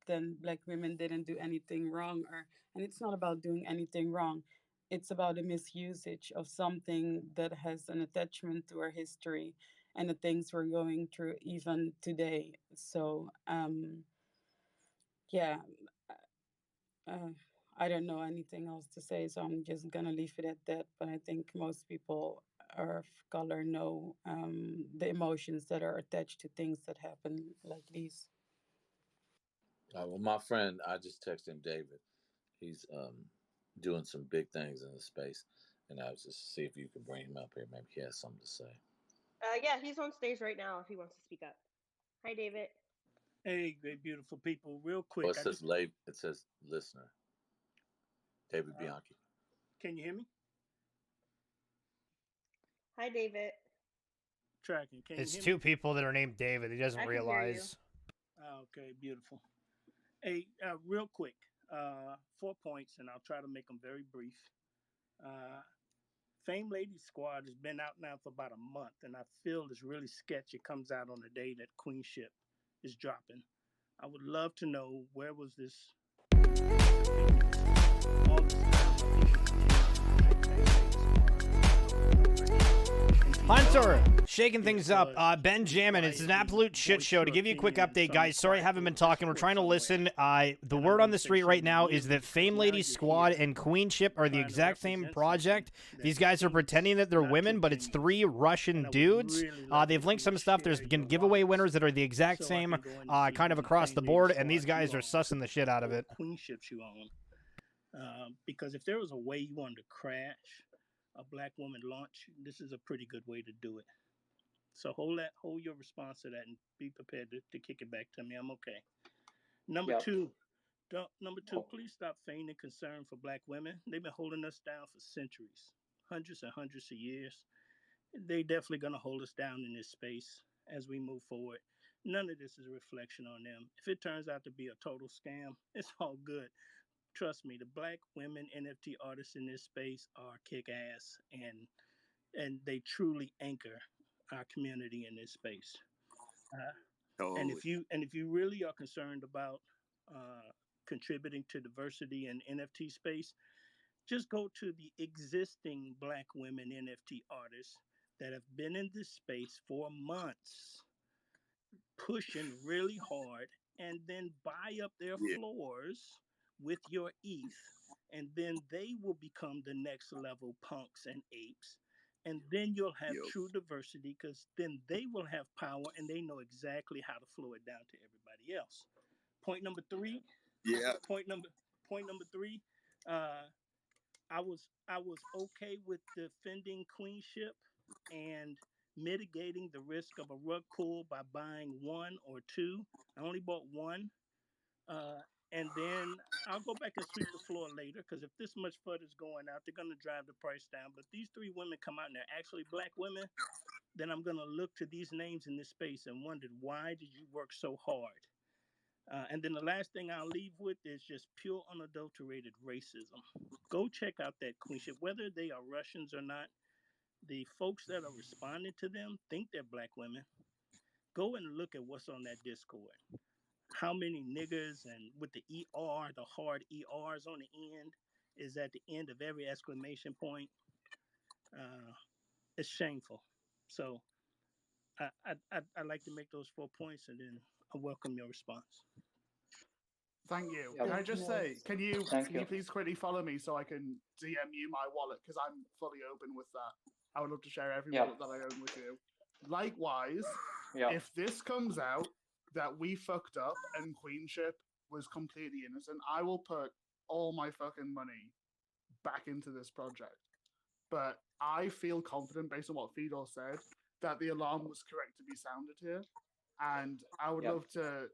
then Black women didn't do anything wrong, or and it's not about doing anything wrong. It's about a misusage of something that has an attachment to our history and the things we're going through even today. So yeah, uh, I don't know anything else to say, so I'm just gonna leave it at that. But I think most people of color know the emotions that are attached to things that happen like these. Well, my friend, I just texted him, David. He's doing some big things in the space, and I was just see if you could bring him up here. Maybe he has something to say. Yeah, he's on stage right now if he wants to speak up. Hi, David. Hey, great, beautiful people. Real Well, quick, it says it says listener. David Bianchi. Can you hear me? Hi, David. Tracking. Can you It's hear two me? people that are named David. He doesn't I can hear you. realize. Okay, beautiful. Hey, real quick, 4 points, and I'll try to make them very brief. Fame Lady Squad has been out now for about a month, and I feel it's really sketchy. It comes out on the day that Queenship is dropping. I would love to know where was this all this Hunter, shaking things up. Benjamin, it's an absolute shit show. To give you a quick update, guys, sorry I haven't been talking. We're trying to listen. The word on the street right now is that Fame Lady Squad and Queenship are the exact same project. These guys are pretending that they're women, but it's 3 Russian dudes. They've linked some stuff. There's been giveaway winners that are the exact same kind of across the board, and these guys are sussing the shit out of it. Queenships you own. Because if there was a way you wanted to crash a black woman launch, this is a pretty good way to do it. So hold your response to that and be prepared to kick it back to me. I'm okay. Number two, please stop feigning concern for black women. They've been holding us down for centuries, hundreds and hundreds of years. They definitely gonna hold us down in this space as we move forward. None of this is a reflection on them. If it turns out to be a total scam, it's all good. Trust me, the black women NFT artists in this space are kick ass, and they truly anchor our community in this space. And if you really are concerned about contributing to diversity in NFT space, just go to the existing black women NFT artists that have been in this space for months, pushing really hard, and then buy up their floors with your ETH, and then they will become the next level punks and apes. And then you'll have true diversity because then they will have power and they know exactly how to flow it down to everybody else. Point number 3. Point number 3. I was okay with defending Queenship and mitigating the risk of a rug pull by buying 1 or 2. I only bought 1. And then I'll go back and sweep the floor later because if this much FUD is going out, they're going to drive the price down. But if these 3 women come out and they're actually black women, then I'm going to look to these names in this space and wonder, why did you work so hard? And then the last thing I'll leave with is just pure unadulterated racism. Go check out that Queenship, whether they are Russians or not. The folks that are responding to them think they're black women. Go and look at what's on that Discord. How many niggers and with the ER, the hard ERs on the end, is at the end of every exclamation point. It's shameful. So I'd like to make those 4 points and then I welcome your response. Thank you. Can I just say, can you please quickly follow me so I can DM you my wallet because I'm fully open with that. I would love to share every wallet that I own with you. Likewise, if this comes out that we fucked up and Queenship was completely innocent, I will put all my fucking money back into this project. But I feel confident based on what Fedor said that the alarm was correct to be sounded here. And I would love to,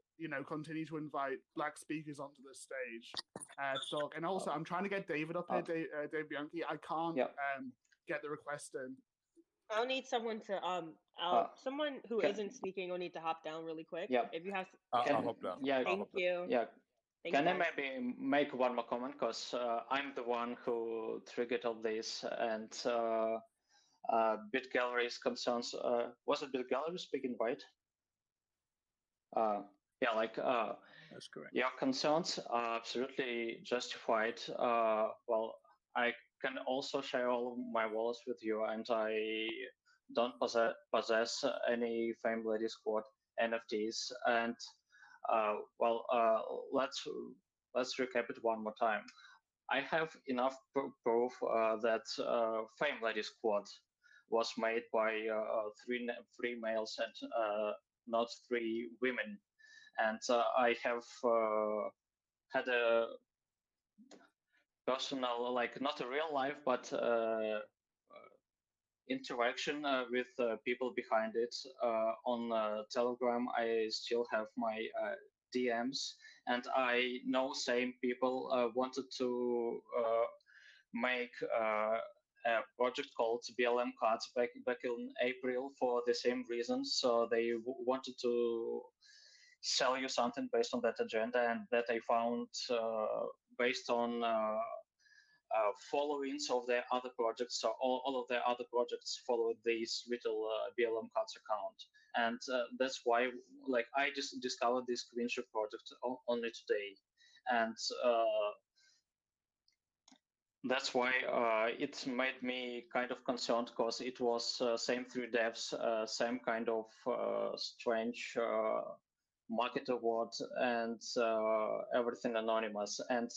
continue to invite black speakers onto this stage to talk. And also, I'm trying to get David up here, Dave Bianchi. I can't get the request in. I'll need someone to someone who isn't speaking will need to hop down really quick. If you have, I'll hop down. Thank you. Can I maybe make one more comment because I'm the one who triggered all this and Bit Gallery's concerns. Was it Bit Gallery speaking, right? That's correct. Your concerns are absolutely justified. Well, I can also share all of my wallets with you, and I don't possess any Fame Lady Squad NFTs. And let's recap it one more time. I have enough proof that Fame Lady Squad was made by three males and not 3 women. And I have had a personal, like not a real life, but interaction with people behind it. On Telegram, I still have my DMs, and I know same people wanted to make a project called BLM Cards back in April for the same reasons. So they wanted to sell you something based on that agenda, and that I found based on followings of their other projects. So all of their other projects followed this little BLM Cards account, and that's why, like, I just discovered this Queenship project only today, and that's why it made me kind of concerned, because it was same three devs, same kind of strange market award, and everything anonymous, and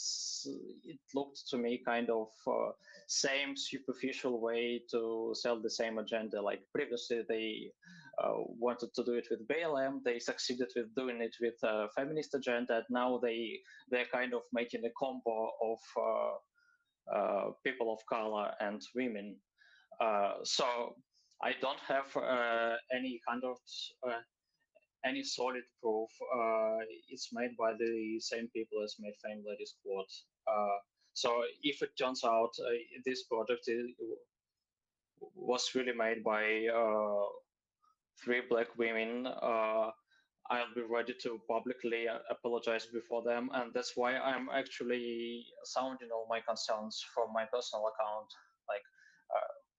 it looked to me kind of same superficial way to sell the same agenda. Like previously they wanted to do it with BLM, they succeeded with doing it with feminist agenda, and now they're kind of making a combo of people of color and women. So I don't have any kind of any solid proof. It's made by the same people as made Fame Lady Squad. So if it turns out this project was really made by 3 black women, I'll be ready to publicly apologize before them, and that's why I'm actually sounding all my concerns from my personal account. Like,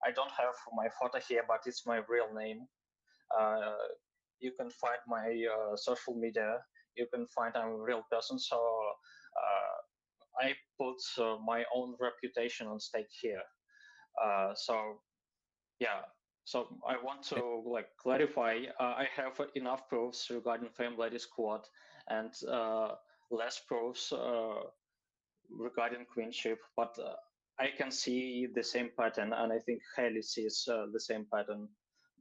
I don't have my photo here, but it's my real name. You can find my social media. You can find I'm a real person. So I put my own reputation on stake here. So yeah. So I want to like clarify. I have enough proofs regarding Fame Lady Squad, and less proofs regarding Queenship. But I can see the same pattern, and I think Haley sees the same pattern.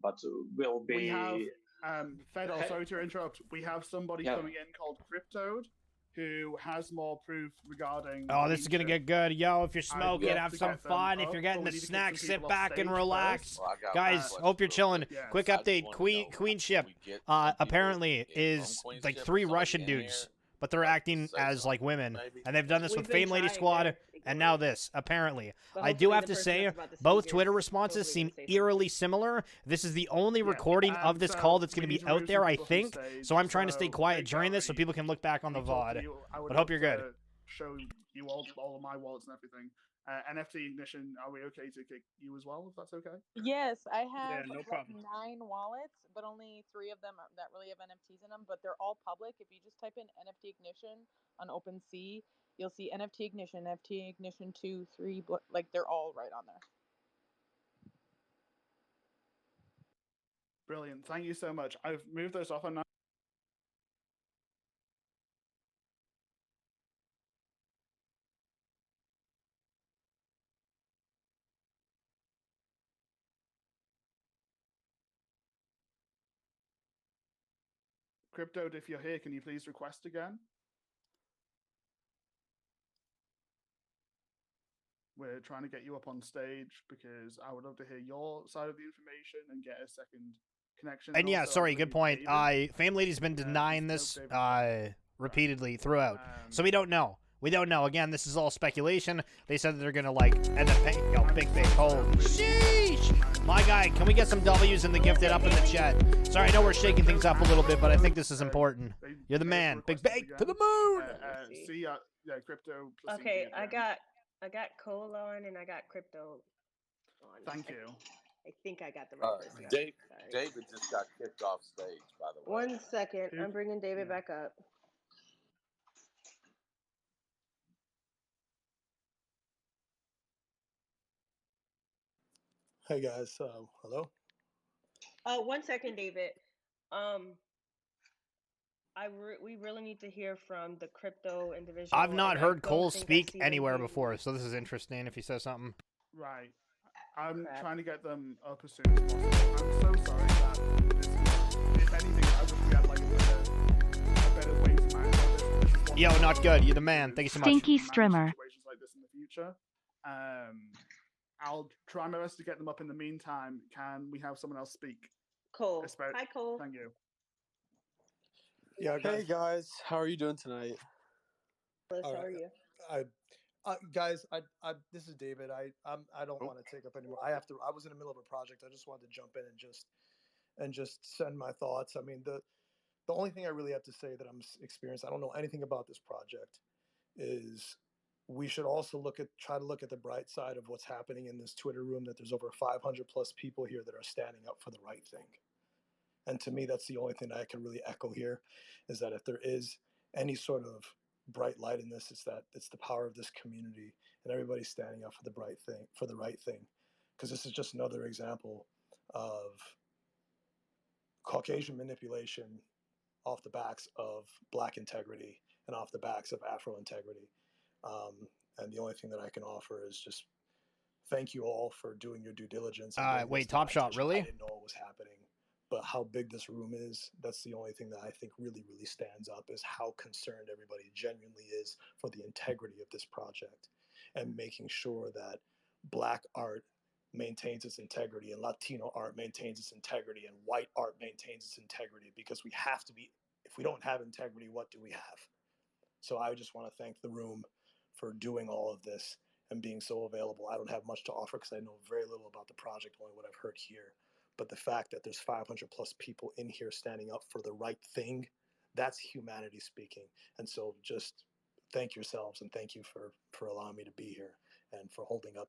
But will be. We have Fedor. Sorry to interrupt. We have somebody coming in called Cryptoed, who has more proof regarding. Oh, this is gonna get good, yo! If you're smoking, have some fun. If you're getting the snack, sit back and relax, guys. Hope you're chilling. Quick update: Queenship apparently is like 3 Russian dudes, but they're acting as like women, and they've done this with Fame Lady Squad. And now this, apparently. I do have to say, both Twitter responses seem eerily similar. This is the only recording of this call that's going to be out there, I think. So I'm trying to stay quiet during this so people can look back on the VOD. But hope you're good. Show you all of my wallets and everything. NFT Ignition, are we okay to kick you as well, if that's okay? Yes, I have no problem. 9 wallets, but only 3 of them that really have NFTs in them, but they're all public. If you just type in NFT Ignition on OpenSea, you'll see NFT Ignition 2, 3, like they're all right on there. Brilliant. Thank you so much. I've moved those off and now. Crypto, if you're here, can you please request again? We're trying to get you up on stage because I would love to hear your side of the information and get a second connection. And yeah, sorry, good point. Fame Lady's been denying this repeatedly throughout, so we don't know. We don't know. Again, this is all speculation. They said that they're gonna like end up paying. Yo, big holy sheesh! My guy, can we get some W's in the gifted up in the chat? Sorry, I know we're shaking things up a little bit, but I think this is important. You're the man. Big bake to the moon. See ya. Yeah, Crypto. Okay, I got Cole on and I got Crypto on. Thank you. I think I got the right person. David just got kicked off stage, by the way. 1 second. I'm bringing David back up. Hey guys, hello. 1 second, David. We really need to hear from the crypto individual. I've not heard Cole speak anywhere before, so this is interesting if he says something. Right. I'm trying to get them up as soon as possible. I'm so sorry that this is, if anything, I wish we had like a better way to manage this. Yo, not good. You're the man. Thank you so much. Stinky Strimmer. Situations like this in the future. I'll try my best to get them up in the meantime. Can we have someone else speak? Cole. Hi, Cole. Thank you. Yeah, guys. Hey guys, how are you doing tonight? Liz, how are you? Guys, this is David. I don't want to take up anymore. I was in the middle of a project. I just wanted to jump in and just send my thoughts. I mean, the only thing I really have to say that I'm experienced, I don't know anything about this project, is we should also try to look at the bright side of what's happening in this Twitter room, that there's over 500 plus people here that are standing up for the right thing. And to me, that's the only thing that I can really echo here, is that if there is any sort of bright light in this, it's the power of this community and everybody standing up for the right thing. Because this is just another example of Caucasian manipulation off the backs of Black integrity and off the backs of Afro integrity. And the only thing that I can offer is just thank you all for doing your due diligence. And Wait, Top Shot, really? I didn't know what was happening, but how big this room is, that's the only thing that I think really, really stands up, is how concerned everybody genuinely is for the integrity of this project and making sure that Black art maintains its integrity and Latino art maintains its integrity and white art maintains its integrity, because we have to be, if we don't have integrity, what do we have? So I just want to thank the room for doing all of this and being so available. I don't have much to offer because I know very little about the project, only what I've heard here. But the fact that there's 500 plus people in here standing up for the right thing, that's humanity speaking. And so just thank yourselves and thank you for allowing me to be here and for holding up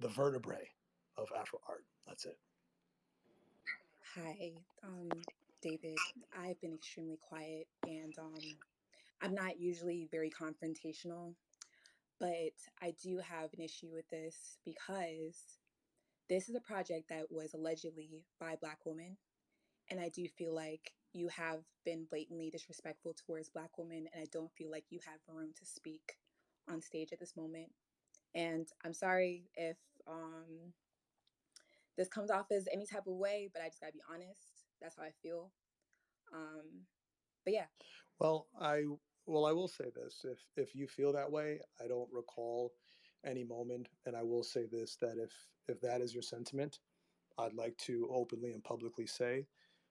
the vertebrae of Afro art. That's it. Hi, David. I've been extremely quiet, and I'm not usually very confrontational, but I do have an issue with this because this is a project that was allegedly by Black women, and I do feel like you have been blatantly disrespectful towards Black women, and I don't feel like you have room to speak on stage at this moment. And I'm sorry if this comes off as any type of way, but I just gotta be honest. That's how I feel. But yeah. Well, I will say this: if you feel that way, I don't recall any moment, and I will say this, that if that is your sentiment, I'd like to openly and publicly say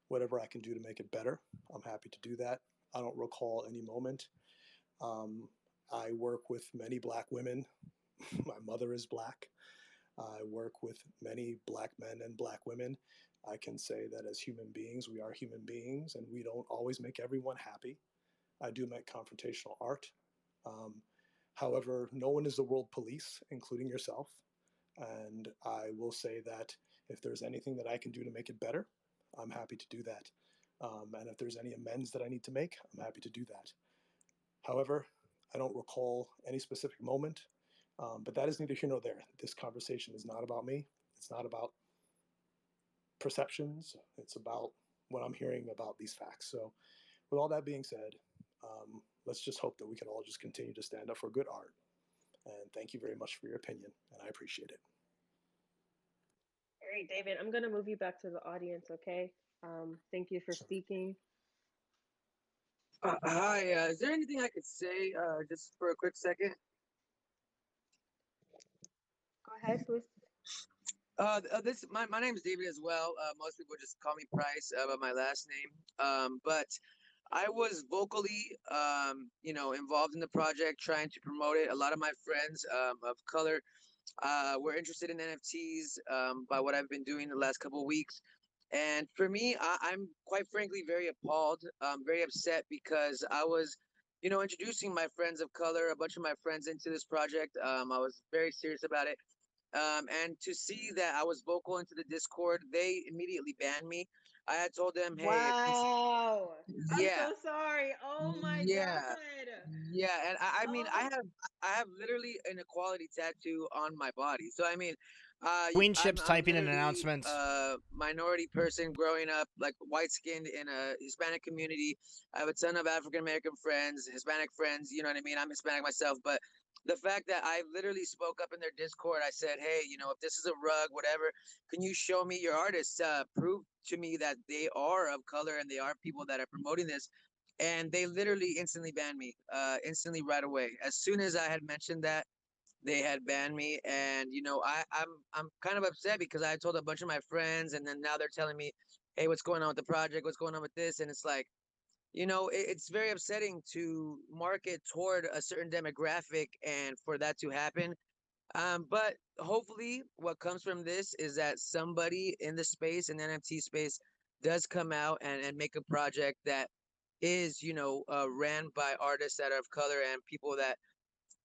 whatever I can do to make it better. I'm happy to do that. I don't recall any moment. I work with many Black women. My mother is Black. I work with many Black men and Black women. I can say that as human beings, we are human beings, and we don't always make everyone happy. I do make confrontational art. However, no one is the world police, including yourself. And I will say that if there's anything that I can do to make it better, I'm happy to do that. And if there's any amends that I need to make, I'm happy to do that. However, I don't recall any specific moment, but that is neither here nor there. This conversation is not about me. It's not about perceptions. It's about what I'm hearing about these facts. So with all that being said, let's just hope that we can all just continue to stand up for good art. And thank you very much for your opinion, and I appreciate it. All right, David, I'm going to move you back to the audience, okay? Thank you for speaking. Hi, is there anything I could say just for a quick second? Go ahead, please. My name is David as well. Most people just call me Price by my last name. But I was vocally, involved in the project, trying to promote it. A lot of my friends of color were interested in NFTs by what I've been doing the last couple of weeks. And for me, I'm quite frankly very appalled, very upset, because I was, introducing my friends of color, a bunch of my friends into this project. I was very serious about it. And to see that I was vocal into the Discord, they immediately banned me. I had told them, hey, wow, yeah, I'm so sorry. Oh my yeah, god. yeah. And I mean, I have literally an equality tattoo on my body. So I mean, Queenship's I'm typing an literally announcement. a minority person growing up, like white skinned in a Hispanic community. I have a ton of African American friends, Hispanic friends. You know what I mean? I'm Hispanic myself, but the fact that I literally spoke up in their Discord, I said, hey, if this is a rug, whatever, can you show me your artists? Prove to me that they are of color and they are people that are promoting this. And they literally instantly banned me, instantly right away. As soon as I had mentioned that, they had banned me, and I'm kind of upset because I told a bunch of my friends, and then now they're telling me, hey, what's going on with the project? What's going on with this? And it's like, it's very upsetting to market toward a certain demographic and for that to happen. But hopefully what comes from this is that somebody in the space, in the NFT space, does come out and make a project that is, ran by artists that are of color and people that,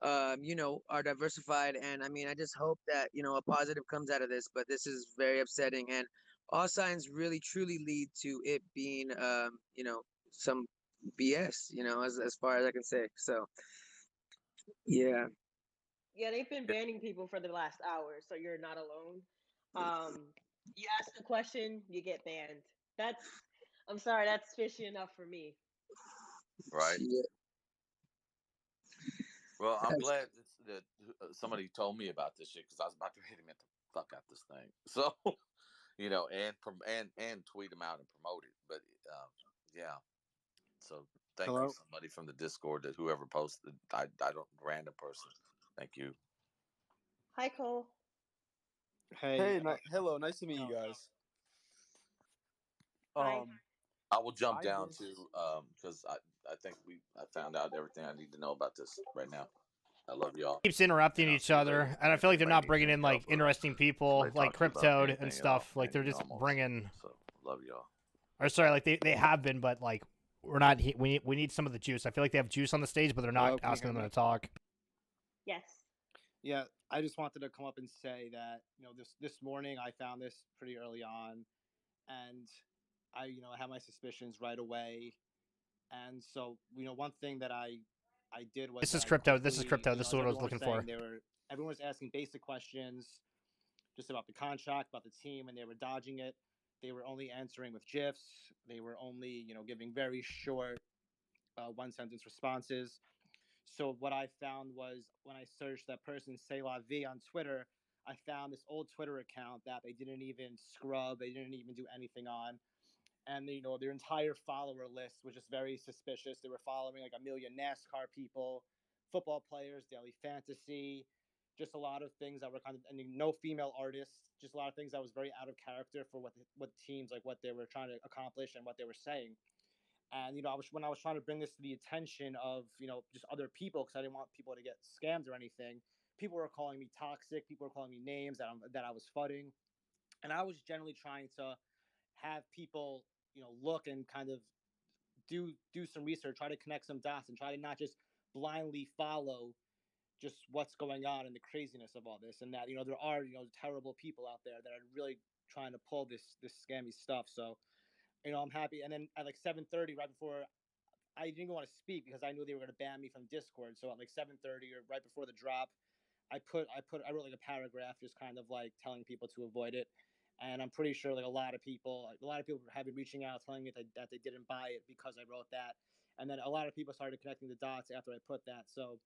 are diversified. And I mean, I just hope that, a positive comes out of this, but this is very upsetting. And all signs really, truly lead to it being, some BS, as far as I can say. So, yeah. Yeah, they've been banning people for the last hour, so you're not alone. You ask a question, you get banned. I'm sorry, that's fishy enough for me. Right. Yeah. Well, I'm glad that somebody told me about this shit because I was about to hit him at the fuck out this thing. So, and tweet them out and promote it. But yeah. So thank Hello? you, somebody from the Discord, that whoever posted. I don't, random person. Thank you. Hi, Cole. Hey, hello, nice to meet you guys. Hi. I will jump I down just- to because I think I found out everything I need to know about this right now. I love y'all. Keeps interrupting each other, and I feel like they're not bringing in like interesting people like Cryptoed and stuff. Like they're just bringing. So love y'all. Or sorry, like they have been, but like we're not. We need some of the juice. I feel like they have juice on the stage, but they're not asking them to talk. Yes. Yeah, I just wanted to come up and say that this morning I found this pretty early on, and I had my suspicions right away, and so one thing that I did was This is Crypto. This is Crypto. This is what I was looking for. Everyone was asking basic questions just about the contract, about the team, and they were dodging it. They were only answering with GIFs. They were only giving very short one sentence responses. So what I found was when I searched that person C'est La Vie on Twitter, I found this old Twitter account that they didn't even scrub, they didn't even do anything on. And their entire follower list was just very suspicious. They were following like a million NASCAR people, football players, daily fantasy, just a lot of things that were kind of, no female artists, just a lot of things that was very out of character for what teams, like what they were trying to accomplish and what they were saying. And when I was trying to bring this to the attention of just other people, because I didn't want people to get scammed or anything, people were calling me toxic. People were calling me names that I was fudding, and I was generally trying to have people look and kind of do some research, try to connect some dots, and try to not just blindly follow just what's going on and the craziness of all this, and that there are terrible people out there that are really trying to pull this scammy stuff. So I'm happy. And then at like 7:30, right before, I didn't even want to speak because I knew they were going to ban me from Discord. So at like 7:30 or right before the drop, I wrote like a paragraph just kind of like telling people to avoid it. And I'm pretty sure like a lot of people have been reaching out telling me that they didn't buy it because I wrote that. And then a lot of people started connecting the dots after I put that. So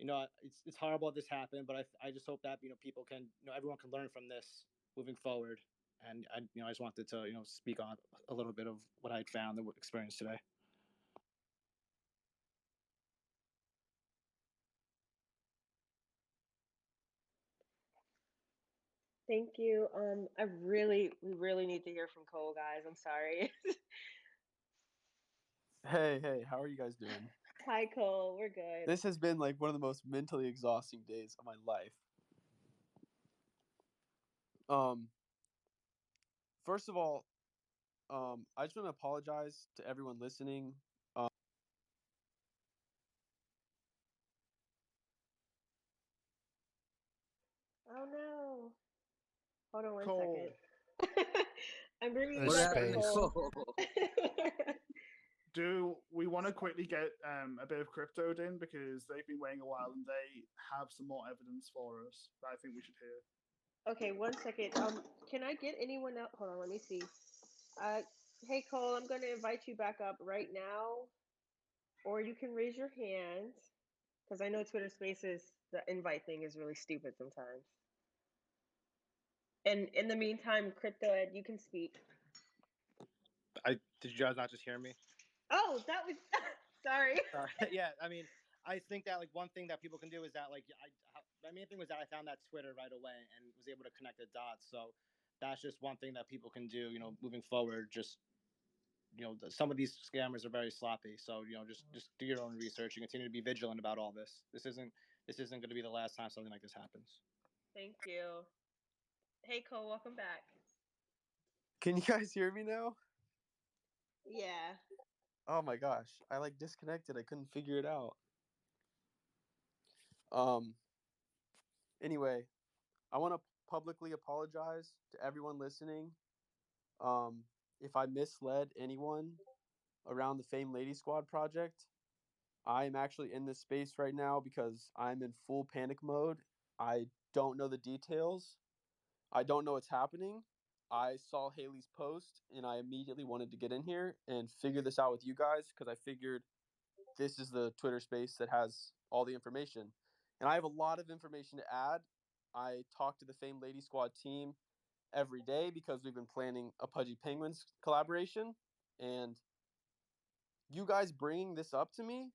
it's horrible that this happened, but I just hope that people can everyone can learn from this moving forward. And I just wanted to speak on a little bit of what I'd found and experienced today. Thank you. We really need to hear from Cole, guys. I'm sorry. Hey, how are you guys doing? Hi, Cole. We're good. This has been like one of the most mentally exhausting days of my life. First of all, I just want to apologize to everyone listening. Oh no. Hold on one Cole. second. I'm bringing There's you up, space. Cole. Do we want to quickly get a bit of Cryptoed in because they've been waiting a while and they have some more evidence for us that I think we should hear. Okay, one second. Can I get anyone else? Hold on, let me see. Hey Cole, I'm gonna invite you back up right now, or you can raise your hand, because I know Twitter Spaces, the invite thing is really stupid sometimes. And in the meantime, Cryptoed, you can speak. Did you guys not just hear me? Oh, that was sorry. Yeah, I mean, I think that like one thing that people can do is that like the main thing was that I found that Twitter right away and was able to connect the dots. So that's just one thing that people can do, moving forward. Just some of these scammers are very sloppy. So just do your own research and continue to be vigilant about all this. This isn't going to be the last time something like this happens. Thank you. Hey, Cole, welcome back. Can you guys hear me now? Yeah. Oh my gosh, I like disconnected. I couldn't figure it out. Anyway, I want to publicly apologize to everyone listening. If I misled anyone around the Fame Lady Squad project, I am actually in this space right now because I'm in full panic mode. I don't know the details. I don't know what's happening. I saw Haley's post and I immediately wanted to get in here and figure this out with you guys because I figured this is the Twitter space that has all the information. And I have a lot of information to add. I talk to the Fame Lady Squad team every day because we've been planning a Pudgy Penguins collaboration. And you guys bringing this up to me,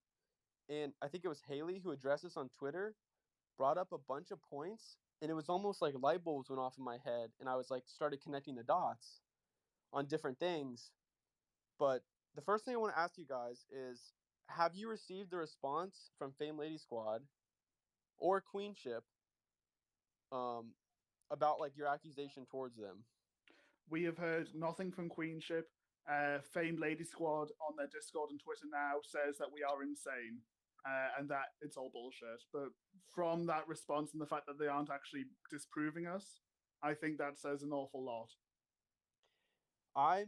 and I think it was Haley who addressed this on Twitter, brought up a bunch of points, and it was almost like light bulbs went off in my head, and I was like started connecting the dots on different things. But the first thing I want to ask you guys is, have you received a response from Fame Lady Squad or Queenship about like your accusation towards them? We have heard nothing from Queenship. Famed Lady Squad on their Discord and Twitter now says that we are insane and that it's all bullshit. But from that response and the fact that they aren't actually disproving us, I think that says an awful lot. I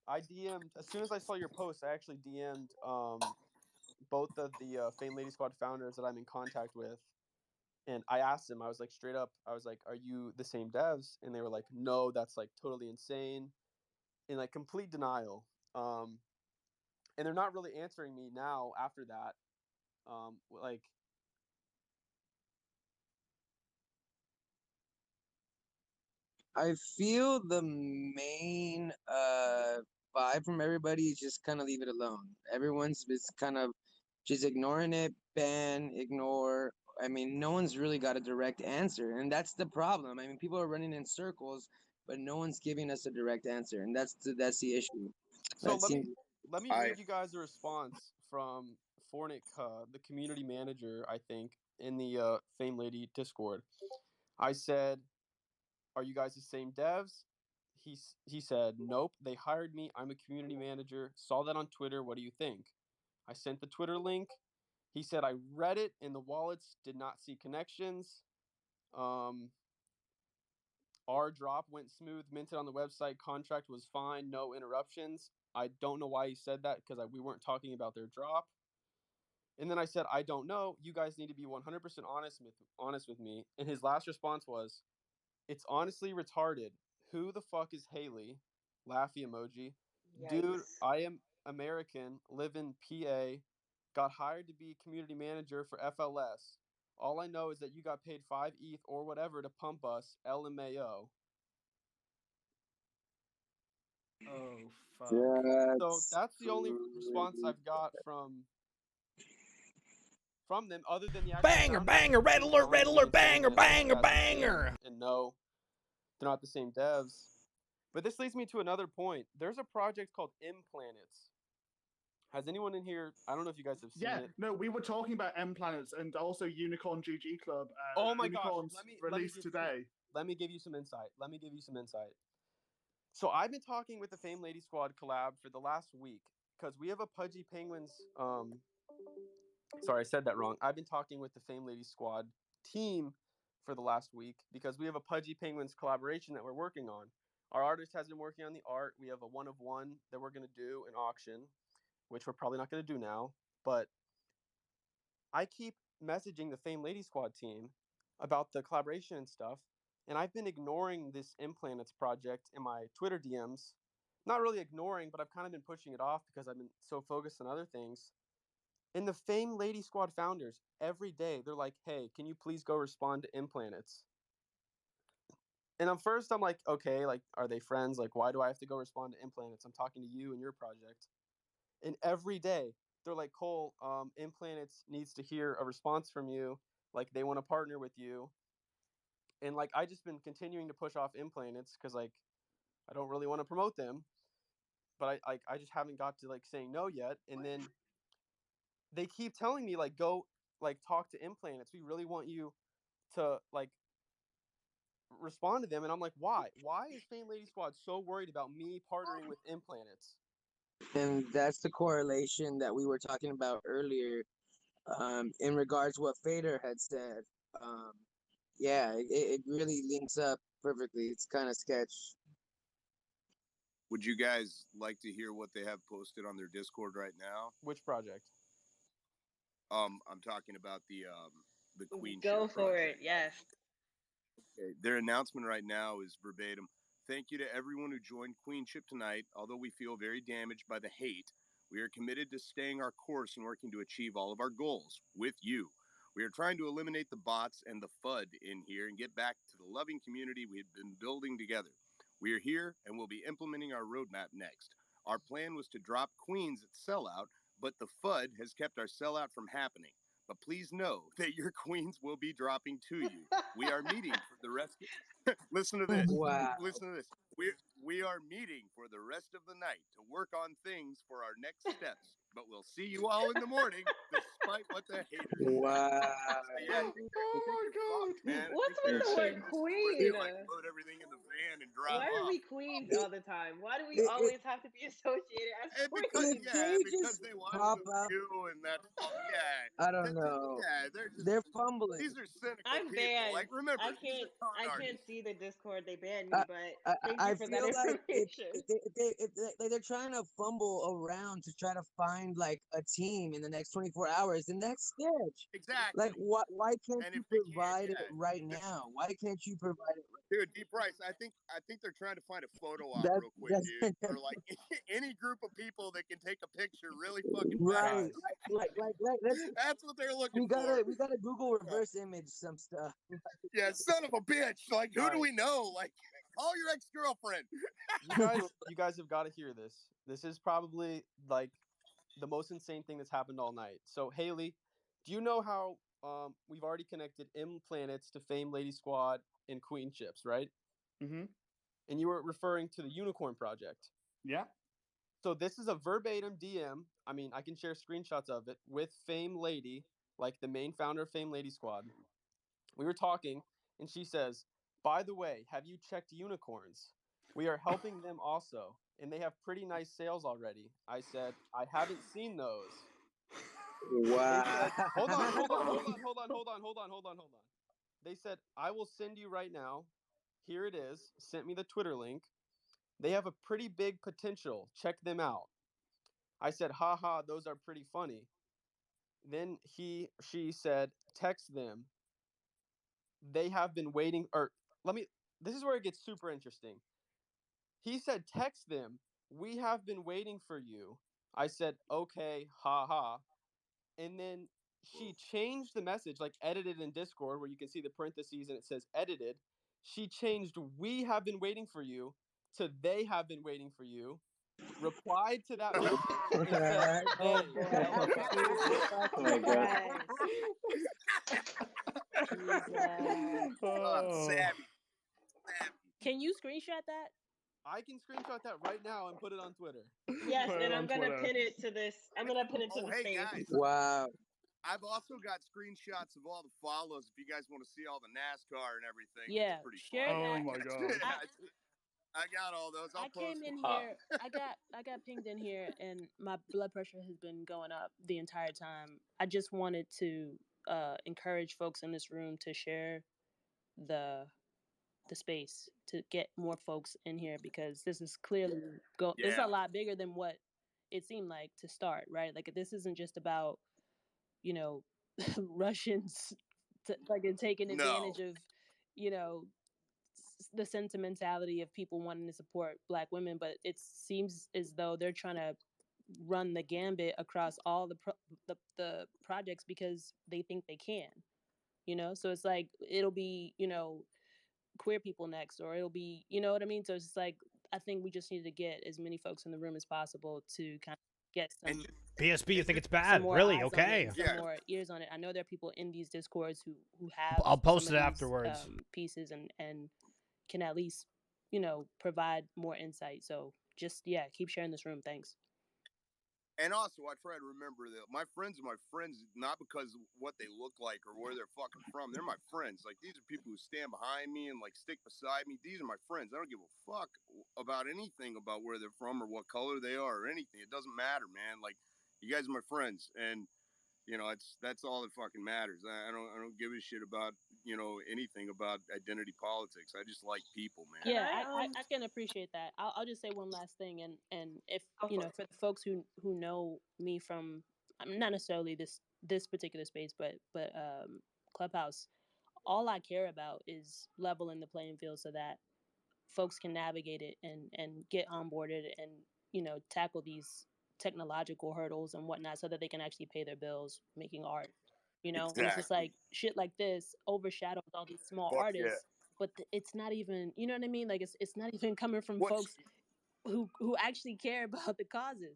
DM'd as soon as I saw your post. I actually DM'd both of the Fame Lady Squad founders that I'm in contact with, and I asked them. I was like straight up. I was like, "Are you the same devs?" And they were like, "No, that's like totally insane," in like complete denial. And they're not really answering me now after that. Like I feel the main vibe from everybody is just kind of leave it alone. Everyone's just kind of just ignoring it, ban, ignore. I mean, no one's really got a direct answer, and that's the problem. I mean, people are running in circles, but no one's giving us a direct answer, and that's the issue. So That seems. let me read you guys a response from Fornic, the community manager, I think, in the Fame Lady Discord. I said, "Are you guys the same devs?" He said, "Nope, they hired me. I'm a community manager. Saw that on Twitter. What do you think?" I sent the Twitter link. He said, "I read it in the wallets, did not see connections. Our drop went smooth, minted on the website, contract was fine, no interruptions." I don't know why he said that because we weren't talking about their drop. And then I said, "I don't know. You guys need to be 100% honest with me." And his last response was, "It's honestly retarded. Who the fuck is Haley?" Laughy emoji. "Dude, Yikes. I am American, live in PA, got hired to be community manager for FLS. All I know is that you got paid 5 ETH or whatever to pump us, LMAO." Oh, fuck. So that's the only response I've got from them, other than the actual Banger, founders banger, red alert, banger, banger, that's banger. and no, they're not the same devs. But this leads me to another point. There's a project called Implanets. Has anyone in here? I don't know if you guys have seen it. No, we were talking about M Planets and also Unicorn GG Club. Oh my Unicorns gosh! released today. Let me give you some insight. So I've been talking with the Fame Lady Squad collab for the last week because we have a Pudgy Penguins. Sorry, I said that wrong. I've been talking with the Fame Lady Squad team for the last week because we have a Pudgy Penguins collaboration that we're working on. Our artist has been working on the art. We have a one of one that we're going to do an auction, which we're probably not going to do now. But I keep messaging the Fame Lady Squad team about the collaboration and stuff, and I've been ignoring this Implanets project in my Twitter DMs. Not really ignoring, but I've kind of been pushing it off because I've been so focused on other things. And the Fame Lady Squad founders, every day, they're like, "Hey, can you please go respond to Implanets?" And I'm like, okay, like, are they friends? Like, why do I have to go respond to Implanets? I'm talking to you and your project. And every day, they're like, "Cole, Implanets needs to hear a response from you. like they want to partner with you. And like I just been continuing to push off Implanets because like I don't really want to promote them, but I just haven't got to like saying no yet. And then they keep telling me like go like talk to Implanets. We really want you to like respond to them. And I'm like, why? Why is Fame Lady Squad so worried about me partnering with Implanets? And that's the correlation that we were talking about earlier, in regards to what Fader had said. Um, yeah, it really links up perfectly. It's kind of sketch. Would you guys like to hear what they have posted on their Discord right now? Which project? I'm talking about the Queenship Go for project. it. Yes. Okay, their announcement right now is verbatim. Thank you to everyone who joined Queenship tonight. Although we feel very damaged by the hate, we are committed to staying our course and working to achieve all of our goals with you. We are trying to eliminate the bots and the FUD in here and get back to the loving community we have been building together. We are here and will be implementing our roadmap next. Our plan was to drop Queens at sellout, but the FUD has kept our sellout from happening. But please know that your queens will be dropping to you. We are meeting for the rest. Listen to this. Wow. Listen to this. We are meeting for the rest of the night to work on things for our next steps. But we'll see you all in the morning, despite what the haters say. Wow. So yeah, I think they're fucked, man. What's I think with the they're word this is where they queen? like load everything in the van and drive Why are off. we queens all the time? Why do we always have to be associated as Because queens? because they wanted pop to up, you, and that's all. Yeah, I don't know. yeah, they're just They're fumbling. these are cynical I'm people. Like banned. remember, these are con I can't artists. see the Discord. They banned I, me, but thank I you for that feel like information. they're trying to fumble around to try to find like a team in the next 24 hours, and that's sketch. Exactly. Like, why can't And you if they can't, provide it yeah, right now? Why can't you provide it? dude, D Price. I think they're trying to find a photo op That real quick, that's dude, or like any group of people that can take a picture really fucking right. fast. Like That's what they're looking for. we gotta Google reverse image some stuff. Yeah, son of a bitch. Like, who All do right. we know? Like, call your ex-girlfriend. You guys have got to hear this. This is probably like the most insane thing that's happened all night. So Haley, do you know how we've already connected Implanets to Fame Lady Squad and Queenships, right? Mm-hmm. And you were referring to the Unicorn Project. Yeah. So this is a verbatim DM. I mean, I can share screenshots of it with Fame Lady, like the main founder of Fame Lady Squad. We were talking, and she says, "By the way, have you checked unicorns? We are helping them also, and they have pretty nice sales already." I said, "I haven't seen those." They said, "Hold on, hold on, hold on, hold on, hold on, hold on, hold on, hold on." They said, "I will send you right now. Here it is." Sent me the Twitter link. They have a pretty big potential. Check them out. I said, "Haha, those are pretty funny." Then she said, "Text them. They have been waiting." Or let me. This is where it gets super interesting. He said, "Text them. We have been waiting for you." I said, "Okay, haha." And then she changed the message, like edited in Discord, where you can see the parentheses and it says edited. She changed "we have been waiting for you" to "they have been waiting for you." Replied to that message and said Oh "they." boy. Oh my god. Savvy. Can you screenshot that? I can screenshot that right now and put it on Twitter. Yes, Put it and I'm on gonna Twitter. pin it to this. I'm gonna pin it to Oh, the hey space. guys. Wow. I've also got screenshots of all the follows. If you guys want to see all the NASCAR and everything, Yeah, it's pretty share fun. Oh that. my god. I got all those. I'll I came post in them. here. I got pinged in here, and my blood pressure has been going up the entire time. I just wanted to encourage folks in this room to share the space to get more folks in here, because this is clearly this is Yeah. a lot bigger than what it seemed like to start, right? Like this isn't just about, you know, Russians like taking No. advantage of, you know, the sentimentality of people wanting to support Black women, but it seems as though they're trying to run the gambit across all the projects because they think they can, you know. So it's like it'll be, you know, queer people next, or it'll be, you know what I mean. So it's just like I think we just need to get as many folks in the room as possible to kind of get some PSP, you think it's some bad? more Really? eyes on it Okay. and some more ears on it. I know there are people in these discords who have I'll post some it of these afterwards. pieces and can at least provide more insight. So just keep sharing this room. Thanks. And also, I try to remember that my friends are my friends, not because of what they look like or where they're fucking from. They're my friends. Like, these are people who stand behind me and, like, stick beside me. These are my friends. I don't give a fuck about anything about where they're from or what color they are or anything. It doesn't matter, man. Like, you guys are my friends. And, that's all that fucking matters. I don't give a shit about, anything about identity politics. I just like people, man. Yeah, I can appreciate that. I'll just say one last thing, and if for the folks who know me from not necessarily this particular space, but Clubhouse, all I care about is leveling the playing field so that folks can navigate it and get onboarded and tackle these technological hurdles and whatnot so that they can actually pay their bills making art. And it's just like shit like this overshadows all these small Fuck yeah. artists, but it's not even, you know what I mean? Like it's not even coming from folks who actually care about the causes.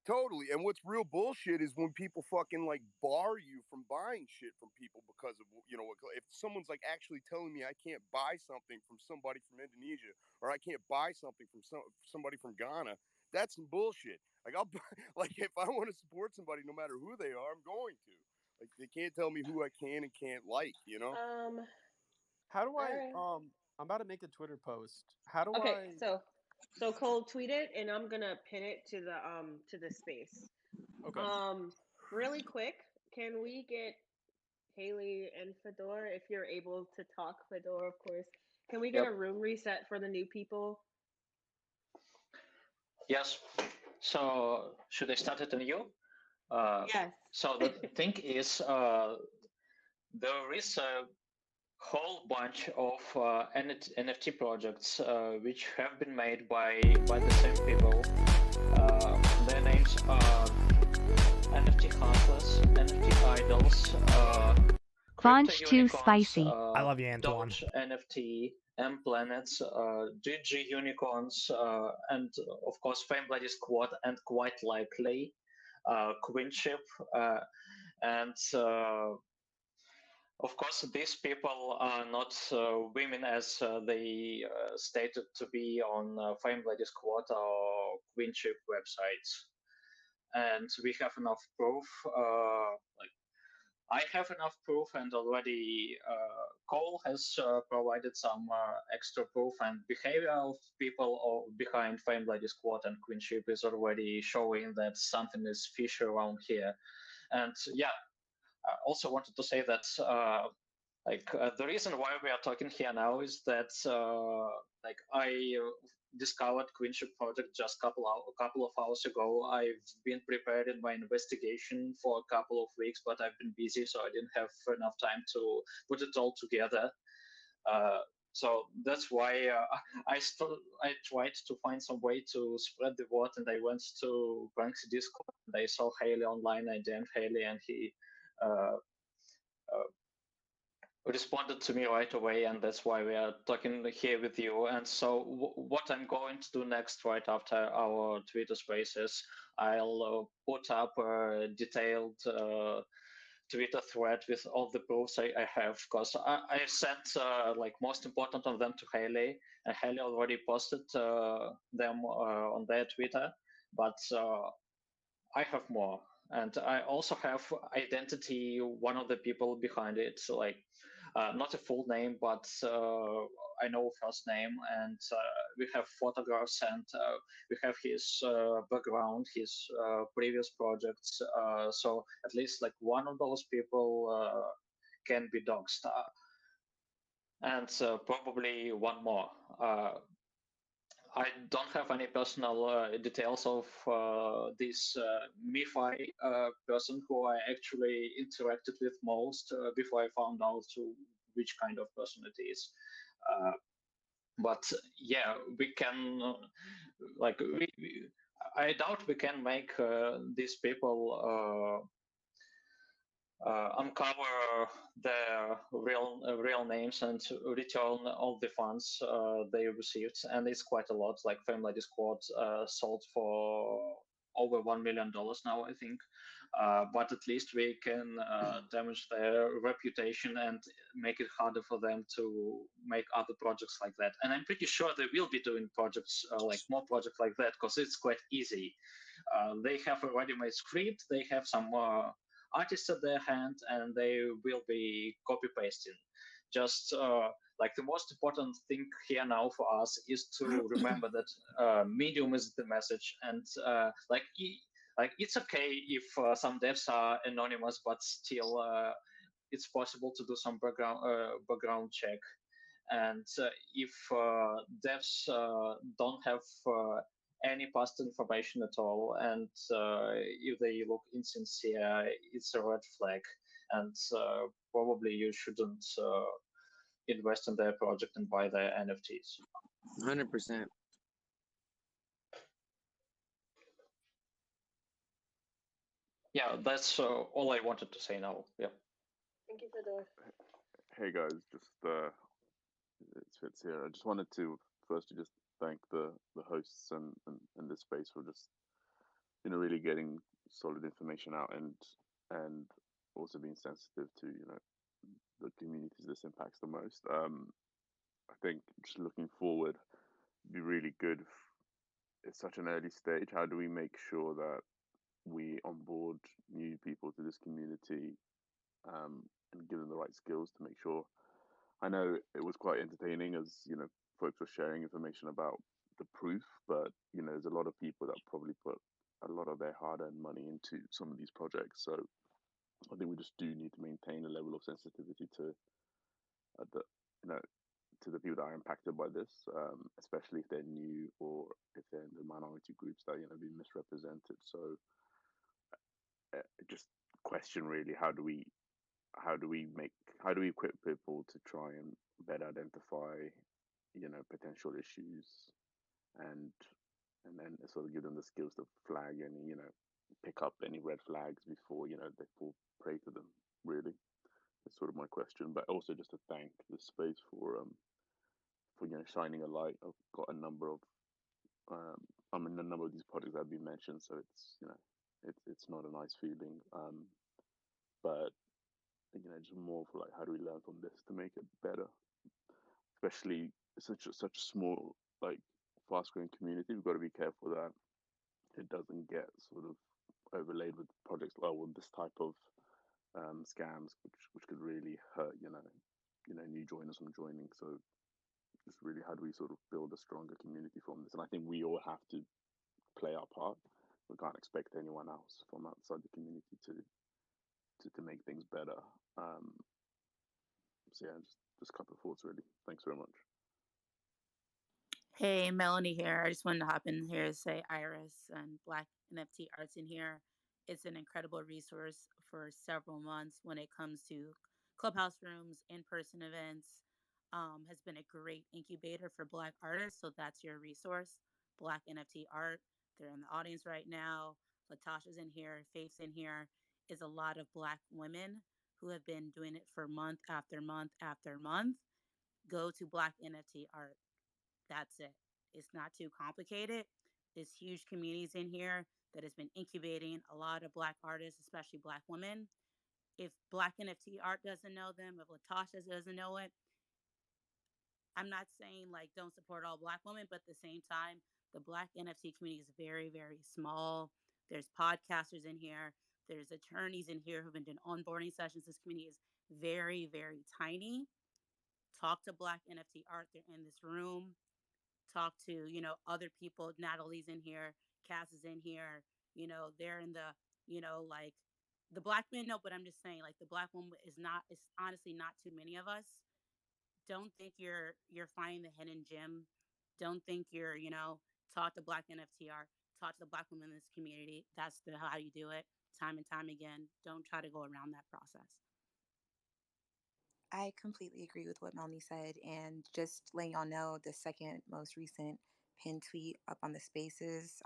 Totally. And what's real bullshit is when people fucking like bar you from buying shit from people because of, if someone's like actually telling me I can't buy something from somebody from Indonesia or I can't buy something from somebody from Ghana, that's some bullshit. Like like if I want to support somebody, no matter who they are, I'm going to. Like they can't tell me who I can and can't like, How do I Alright. I'm about to make a Twitter post. How do Okay, I so Cole, tweet it, and I'm gonna pin it to the space. Okay. Really quick, can we get Haley and Fedor, if you're able to talk, Fedor, of course. Can we get a room reset for the new people? Yes. So should I start it anew? Yes. So the thing is, there is a whole bunch of NFT projects which have been made by the same people. Their names are NFT Heartless, NFT Idols, Launch too spicy. I love you, Antoine. Doge NFT, M Planets, GG Unicorns, and of course Fame Bloody Squad, and quite likely Queenship, and of course these people are not women as they stated to be on Fame Bloody Squad or Queenship websites, and we have enough proof. I have enough proof, and already Cole has provided some extra proof, and behavior of people behind Fame Bloody Squad and Queenship is already showing that something is fishy around here. And yeah, I also wanted to say that the reason why we are talking here now is that I discovered Queenship project just a couple of hours ago. I've been preparing my investigation for a couple of weeks, but I've been busy, so I didn't have enough time to put it all together. So that's why I tried to find some way to spread the word, and I went to Frank's Discord, and I saw Haley online. I DM'd Haley, and he responded to me right away, and that's why we are talking here with you. And so what I'm going to do next, right after our Twitter spaces, I'll put up a detailed Twitter thread with all the proofs I have, because I sent most important of them to Haley, and Haley already posted them on their Twitter, but I have more. And I also have identity, one of the people behind it, so not a full name, but I know first name, and we have photographs, and we have his background, his previous projects. So at least one of those people can be doxxed, and probably one more. I don't have any personal details of this MiFi person who I actually interacted with most before I found out which kind of person it is. But yeah, we can, I doubt we can make these people uncover their real names and return all the funds they received, and it's quite a lot. Like Family Squad sold for over $1 million now, I think. But at least we can damage their reputation and make it harder for them to make other projects like that. And I'm pretty sure they will be doing projects like more projects like that because it's quite easy. They have a ready-made script, they have some artists at their hand, and they will be copy pasting. Just like the most important thing here now for us is to remember that Medium is the message, and like it's okay if some devs are anonymous, but still it's possible to do some background check. And if devs don't have any past information at all, and if they look insincere, it's a red flag, and probably you shouldn't invest in their project and buy their NFTs. 100%. Yeah, that's all I wanted to say now. Yeah. Thank you for the. Hey guys, just it's Fitz here. I just wanted to firstly just thank the hosts and this space for just really getting solid information out and also being sensitive to the communities this impacts the most. I think just looking forward, it'd be really good. It's such an early stage. How do we make sure that we onboard new people to this community and give them the right skills to make sure? I know it was quite entertaining as folks were sharing information about the proof, but there's a lot of people that probably put a lot of their hard-earned money into some of these projects. So I think we just do need to maintain a level of sensitivity to the to the people that are impacted by this, especially if they're new or if they're in the minority groups that being misrepresented. So just question really, how do we equip people to try and better identify potential issues and then sort of give them the skills to flag any pick up any red flags before they fall prey to them. Really, that's sort of my question. But also just to thank the space for shining a light. I've got a number of a number of these projects that have been mentioned, so it's not a nice feeling, but just more for like, how do we learn from this to make it better? Especially such a small, like, fast-growing community. We've got to be careful that it doesn't get sort of overlaid with projects with this type of scams, which could really hurt new joiners from joining. So just really, how do we sort of build a stronger community from this? And I think we all have to play our part. We can't expect anyone else from outside the community to make things better. So yeah, just a couple of thoughts really. Thanks very much. Hey, Melanie here. I just wanted to hop in here to say Iris and Black NFT Arts in here. It's an incredible resource for several months when it comes to clubhouse rooms, in-person events. Has been a great incubator for Black artists. So that's your resource, Black NFT Art. They're in the audience right now. Latasha's in here. Faith's in here. Is a lot of Black women who have been doing it for month after month after month. Go to Black NFT Art. That's it. It's not too complicated. There's huge communities in here that has been incubating a lot of Black artists, especially Black women. If Black NFT Art doesn't know them, if Latasha doesn't know it, I'm not saying like don't support all Black women, but at the same time, the Black NFT community is very, very small. There's podcasters in here. There's attorneys in here who've been doing onboarding sessions. This community is very, very tiny. Talk to Black NFT Art. They're in this room. Talk to, other people. Natalie's in here. Cass is in here. They're in the, like the Black men, no, but I'm just saying, like, the Black woman is honestly not too many of us. Don't think you're finding the hidden gem. Don't think you're, talk to Black NFT Art. Talk to the Black women in this community. That's how you do it, time and time again. Don't try to go around that process. I completely agree with what Melanie said. And just letting y'all know, the second most recent pinned tweet up on the spaces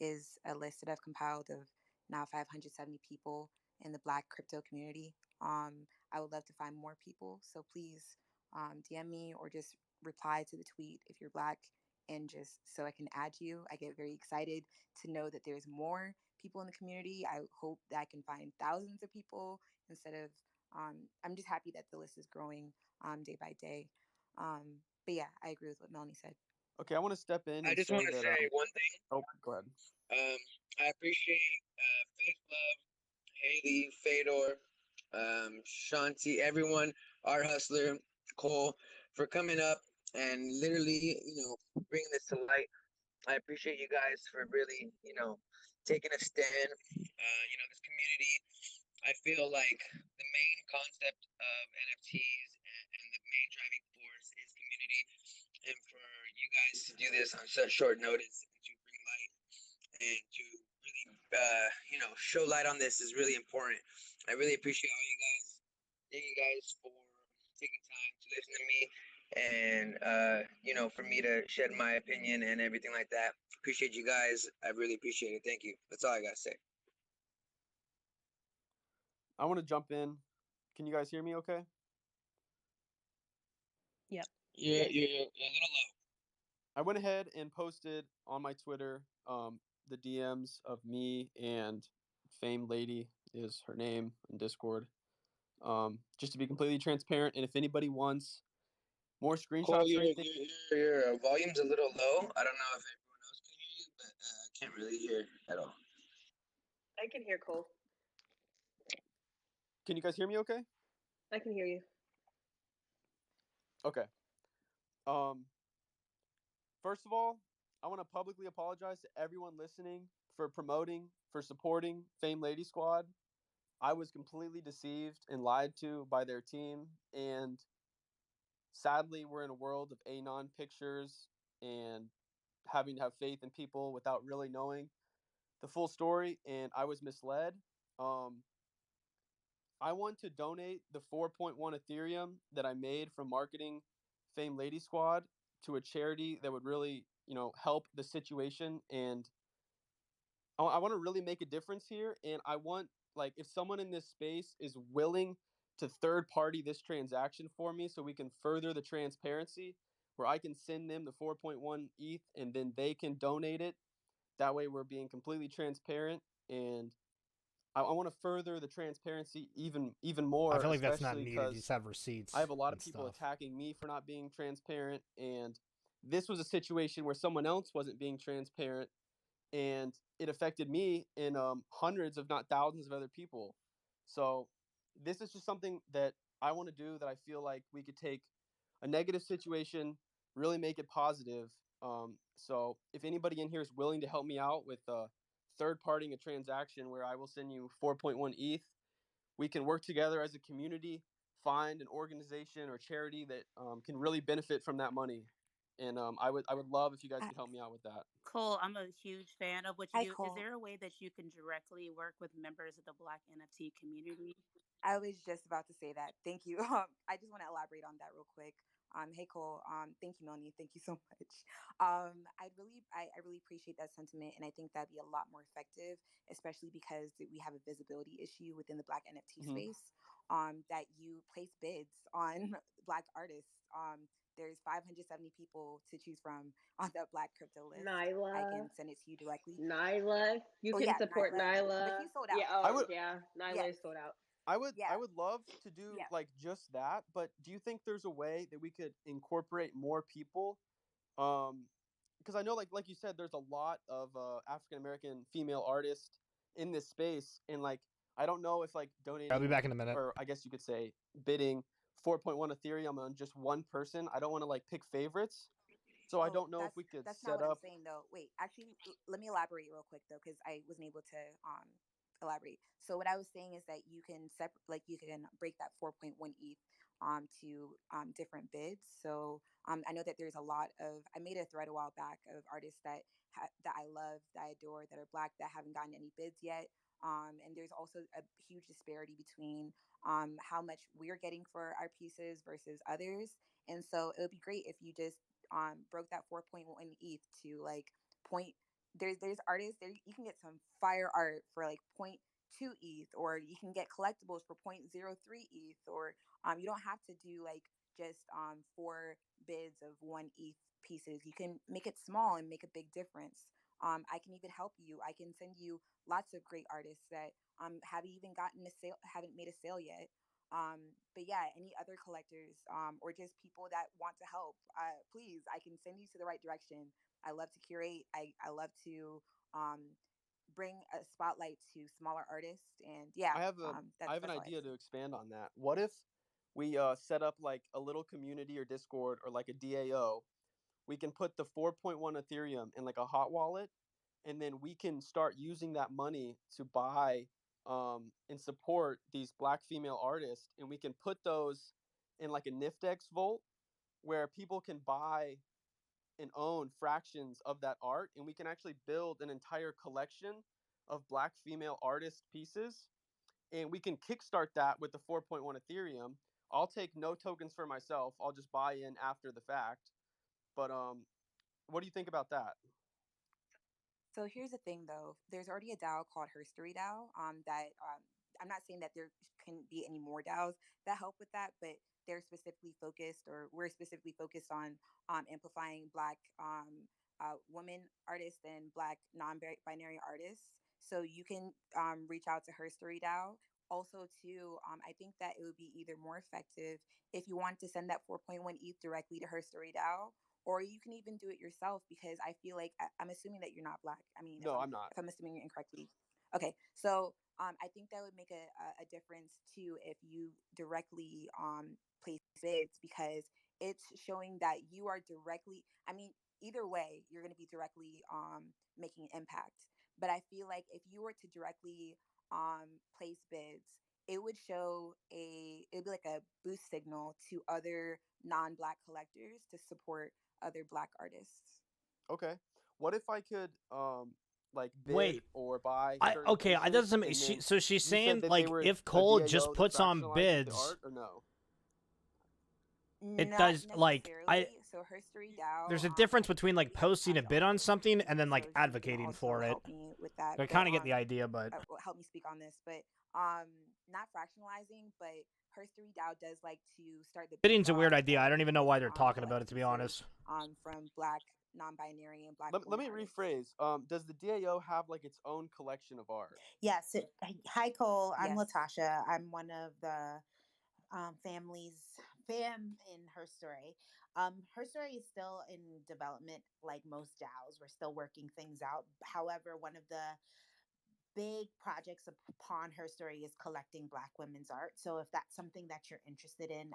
is a list that I've compiled of now 570 people in the Black crypto community. I would love to find more people. So please DM me or just reply to the tweet if you're Black and just so I can add you. I get very excited to know that there's more people in the community. I hope that I can find thousands of people instead of, I'm just happy that the list is growing day by day. But yeah, I agree with what Melanie said. Okay, I want to step in I and just say want to that. say one thing. Oh, go ahead. I appreciate Faith Love, Haley, Fedor, Shanti, everyone, Art Hustler, Cole, for coming up and literally, bringing this to light. I appreciate you guys for really, taking a stand. This community, I feel like the main concept of NFTs and the main driving force is community. And for you guys to do this on such short notice and to bring light and to really, show light on this is really important. I really appreciate all you guys. Thank you guys for taking time to listen to me and, for me to shed my opinion and everything like that. Appreciate you guys. I really appreciate it. Thank you. That's all I got to say. I want to jump in. Can you guys hear me okay? Yep. Yeah, a little low. I went ahead and posted on my Twitter the DMs of me and Fame Lady is her name in Discord. Just to be completely transparent, and if anybody wants more screenshots Cole, or anything, your volume's a little low. I don't know if everyone else can hear you, but I can't really hear at all. I can hear Cole. Can you guys hear me okay? I can hear you. Okay. First of all, I want to publicly apologize to everyone listening for promoting, for supporting Fame Lady Squad. I was completely deceived and lied to by their team, and sadly, we're in a world of anon pictures and having to have faith in people without really knowing the full story, and I was misled. I want to donate the 4.1 Ethereum that I made from marketing Fame Lady Squad to a charity that would really, help the situation. And I want to really make a difference here. And I want, like, if someone in this space is willing to third party this transaction for me so we can further the transparency where I can send them the 4.1 ETH and then they can donate it. That way we're being completely transparent, and I want to further the transparency even more, I feel like that's not especially needed. You because just have receipts. I have a lot of and people stuff. attacking me for not being transparent, and this was a situation where someone else wasn't being transparent, and it affected me and hundreds, if not thousands, of other people. So this is just something that I want to do. That I feel like we could take a negative situation, really make it positive. So if anybody in here is willing to help me out with third partying a transaction where I will send you 4.1 ETH, we can work together as a community, find an organization or charity that can really benefit from that money. And I would love if you guys could help me out with that. Cole, I'm a huge fan of what Hi, you do. Is Cole. there a way that you can directly work with members of the Black NFT community? I was just about to say that. Thank you. I just want to elaborate on that real quick. Hey Cole. Thank you, Melanie. Thank you so much. I really appreciate that sentiment, and I think that'd be a lot more effective, especially because we have a visibility issue within the Black NFT space. That you place bids on Black artists. There's 570 people to choose from on the Black crypto list. Nyla. I can send it to you directly. Nyla. You can support Nyla. But Nyla. he's sold out. Yeah. Nyla is sold out. I would love to do like just that, but do you think there's a way that we could incorporate more people? Because I know, like you said, there's a lot of African American female artists in this space, and like I don't know if like donating. I'll be back in a minute. Or I guess you could say bidding 4.1 Ethereum on just one person. I don't want to like pick favorites. So I don't know if we could that's set not what up. I'm saying though. Wait, actually, let me elaborate real quick though, because I wasn't able to elaborate. So what I was saying is that you can you can break that 4.1 ETH to different bids. So I know that there's a lot of, I made a thread a while back of artists that that I love, that I adore, that are Black, that haven't gotten any bids yet. And there's also a huge disparity between how much we're getting for our pieces versus others. And so it would be great if you just broke that 4.1 ETH to like point. There's artists there, you can get some fire art for like 0.2 ETH, or you can get collectibles for 0.03 ETH, or you don't have to do like just 4 bids of 1 ETH pieces. You can make it small and make a big difference. I can even help you. I can send you lots of great artists that haven't even gotten a sale, haven't made a sale yet. But yeah, any other collectors or just people that want to help, please, I can send you to the right direction. I love to curate. I love to bring a spotlight to smaller artists. And yeah, I have an that's all I have idea to say. to expand on that. What if we set up like a little community or Discord or like a DAO? We can put the 4.1 Ethereum in like a hot wallet, and then we can start using that money to buy and support these Black female artists, and we can put those in like a Niftex vault where people can buy and own fractions of that art, and we can actually build an entire collection of Black female artist pieces, and we can kickstart that with the 4.1 Ethereum. I'll take no tokens for myself. I'll just buy in after the fact. But what do you think about that? So here's the thing, though. There's already a DAO called Herstory DAO. That I'm not saying that there can be any more DAOs that help with that, but they're specifically focused, or we're specifically focused on amplifying Black women artists and Black non-binary artists. So you can reach out to Herstory DAO. Also, too, I think that it would be either more effective if you want to send that 4.1 ETH directly to Herstory DAO, or you can even do it yourself, because I feel like I'm assuming that you're not Black. I mean, No, I'm not. if I'm assuming it incorrectly. Okay, so I think that would make a difference too if you directly place bids, because it's showing that you are directly. I mean, either way, you're going to be directly making an impact. But I feel like if you were to directly place bids, it would show it would be like a boost signal to other non-Black collectors to support other Black artists. Okay. What if I could like bid Wait. or buy certain Okay, pieces? doesn't And she, then so she's you said saying that they like were if a Cole DAO just that puts on fractionalizes the bids, art, or no? it Not does like necessarily. So Herstory DAO, there's a difference I between like we have posting a the bid on author, something and then like so she can advocating also for it. help me with that. I But kind of get the idea, but will help me speak on this. But not fractionalizing, but Herstory DAO does like to start the bid bidding's a weird docs idea. of I don't even know biggest why they're talking about collector it, to be pieces honest. from Black non-binary and Black Let women me artists. rephrase. Does the DAO have like its own collection of art? Yes. Hi, Cole. I'm Yes. Latasha. I'm one of the fam in Her Story. Her Story is still in development, like most DAOs. We're still working things out. However, one of the big projects upon Her Story is collecting Black women's art. So if that's something that you're interested in,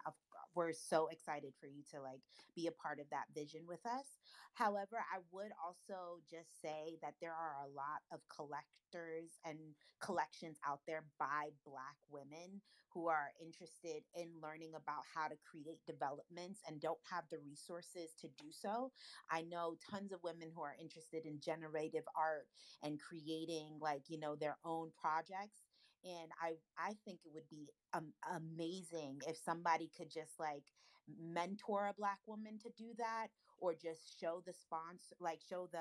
we're so excited for you to like be a part of that vision with us. However, I would also just say that there are a lot of collectors and collections out there by Black women who are interested in learning about how to create developments and don't have the resources to do so. I know tons of women who are interested in generative art and creating, like, their own projects. And I think it would be amazing if somebody could just like mentor a Black woman to do that, or just show the sponsor, like sorry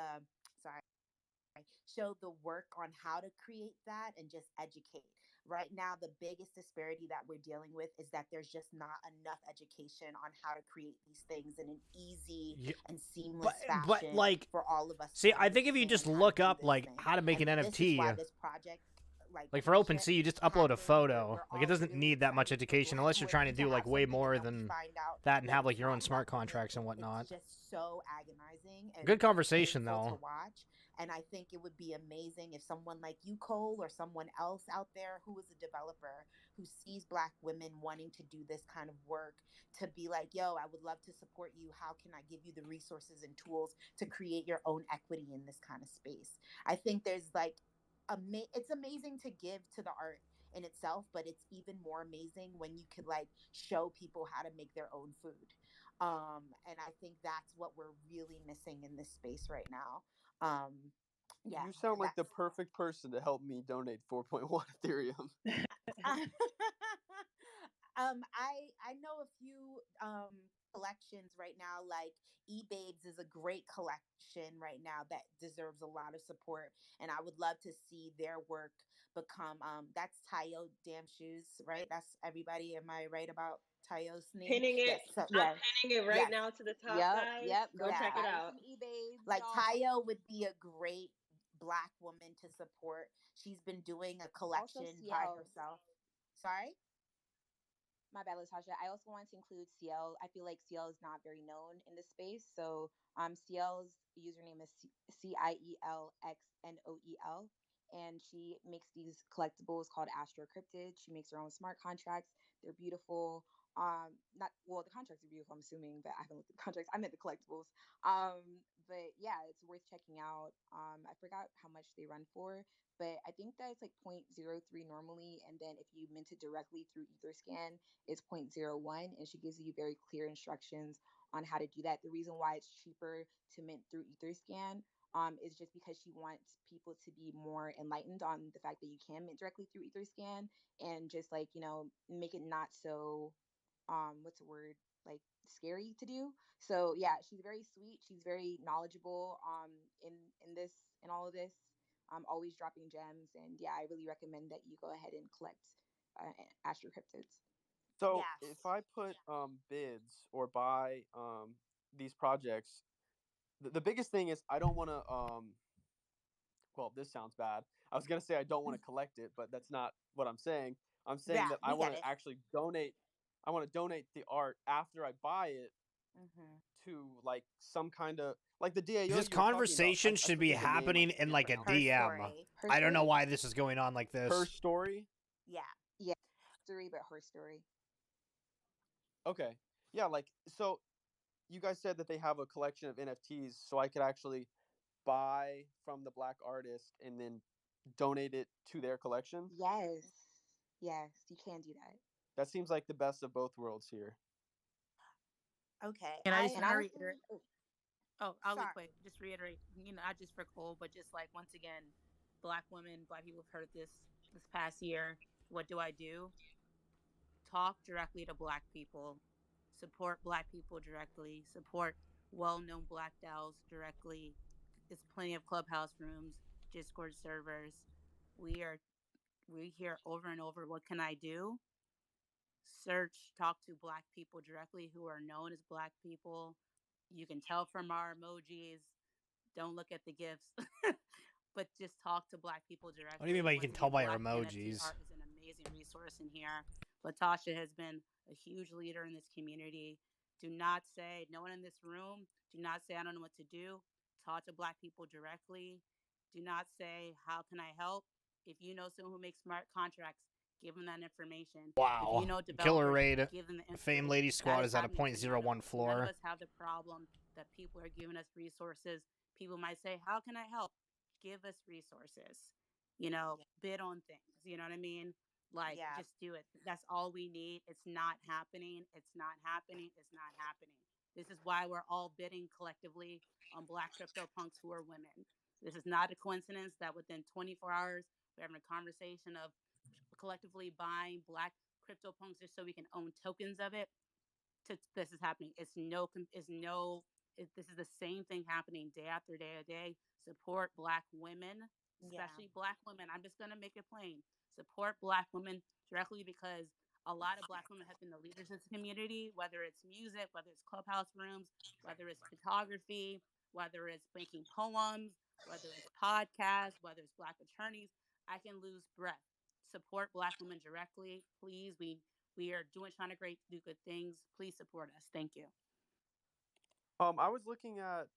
show the work on how to create that and just educate. Right now, the biggest disparity that we're dealing with is that there's just not enough education on how to create these things in an easy and seamless But fashion like, for all of us see, to I think if you just understand how to look do up this like thing. how to make an And this is why NFT, this project, like for Queenship, OpenSea, you just upload a happened. photo. We're Like it all doesn't really need that much excited education unless you're trying to to do like have way something, more and then we than find out that and that have like it's your own not smart Black women. contracts and It's whatnot. just so agonizing and Good conversation painful to though. watch. And I think it would be amazing if someone like you, Cole, or someone else out there who is a developer who sees Black women wanting to do this kind of work, to be like, yo, I would love to support you. How can I give you the resources and tools to create your own equity in this kind of space? I think there's like, it's amazing to give to the art in itself, but it's even more amazing when you could like show people how to make their own food. And I think that's what we're really missing in this space right now. Yeah, You sound like the that's perfect person to help me donate 4.1 Ethereum. I know a few collections right now, like eBabes is a great collection right now that deserves a lot of support, and I would love to see their work become that's Tayo Damn Shoes, right? That's everybody. Am I right about Tayo's name? Pinning it. Yes. So, I'm yes. pinning it right Yes. now to the top, Yep. guys. Yep. Go check it out. Like Tayo would be a great Black woman to support. She's been doing a collection by herself. Sorry? My bad, Latasha. I also wanted to include CL. I feel like CL is not very known in this space. So CL's username is CIELXNOEL. And she makes these collectibles called Astro Cryptid. She makes her own smart contracts. They're beautiful. Not well, the contracts are beautiful, I'm assuming, but I haven't looked at the contracts. I meant the collectibles. But yeah, it's worth checking out. I forgot how much they run for, but I think that it's like 0.03 normally, and then if you mint it directly through Etherscan, it's 0.01, and she gives you very clear instructions on how to do that. The reason why it's cheaper to mint through Etherscan is just because she wants people to be more enlightened on the fact that you can mint directly through Etherscan, and just like, you know, make it not so what's the word, like scary to do. So yeah, she's very sweet, she's very knowledgeable in all of this, always dropping gems, and yeah, I really recommend that you go ahead and collect Astro Cryptids. So Yes. if I put bids or buy these projects, the biggest thing is I don't want to well, this sounds bad. I was gonna say I don't want to collect it, but that's not what I'm saying. I'm saying Yeah, that I we want get to it. actually donate. I want to donate the art after I buy it Mm-hmm. to like some kind of like the DAO This you were talking about. conversation I should still be think the name might happening be in like a different now. Her DM. story. Her I don't know story. why this is going on like this. Her story. Yeah. Yeah, story, but her story. Okay. Yeah, like so you guys said that they have a collection of NFTs, so I could actually buy from the Black artist and then donate it to their collection. Yes, yes, you can do that. That seems like the best of both worlds here. Okay. And I just And want to honestly, reiterate. Oh, I'll be Sorry. quick. Just reiterate, you know, not just for Cole, but just like once again, Black women, Black people have heard this past year. What do I do? Talk directly to Black people, support Black people directly, support well-known Black DAOs directly. There's plenty of clubhouse rooms, Discord servers. We hear over and over, what can I do? Search, talk to Black people directly who are known as Black people. You can tell from our emojis. Don't look at the gifts, but just talk to Black people directly. What do you mean by you can tell by your Black NFT emojis? art is an amazing resource in here. Latasha has been a huge leader in this community. Do not say, no one in this room, do not say, I don't know what to do. Talk to Black people directly. Do not say, how can I help? If you know someone who makes smart contracts, give them that information. If you Wow. know Killer developers, raid. give them the Fame information. Lady Squad is at a happening to none of 0.01 us. floor. None of us have the problem that people are giving us resources. People might say, how can I help? Give us resources. You know, bid on things. You know what I mean? Like, just do it. That's all we need. It's not happening. It's not happening. It's not happening. This is why we're all bidding collectively on Black crypto punks who are women. This is not a coincidence that within 24 hours, we're having a conversation of collectively buying Black crypto punks just so we can own tokens of it. This is happening. This is the same thing happening day after day after day. Support Black women, especially Black women. I'm just gonna make it plain. Support Black women directly, because a lot of Black women have been the leaders in this community, whether it's music, whether it's clubhouse rooms, whether it's photography, whether it's making poems, whether it's podcasts, whether it's Black attorneys. I can lose breath. Support Black women directly, please. We are trying to do good things. Please support us. Thank you. I was looking at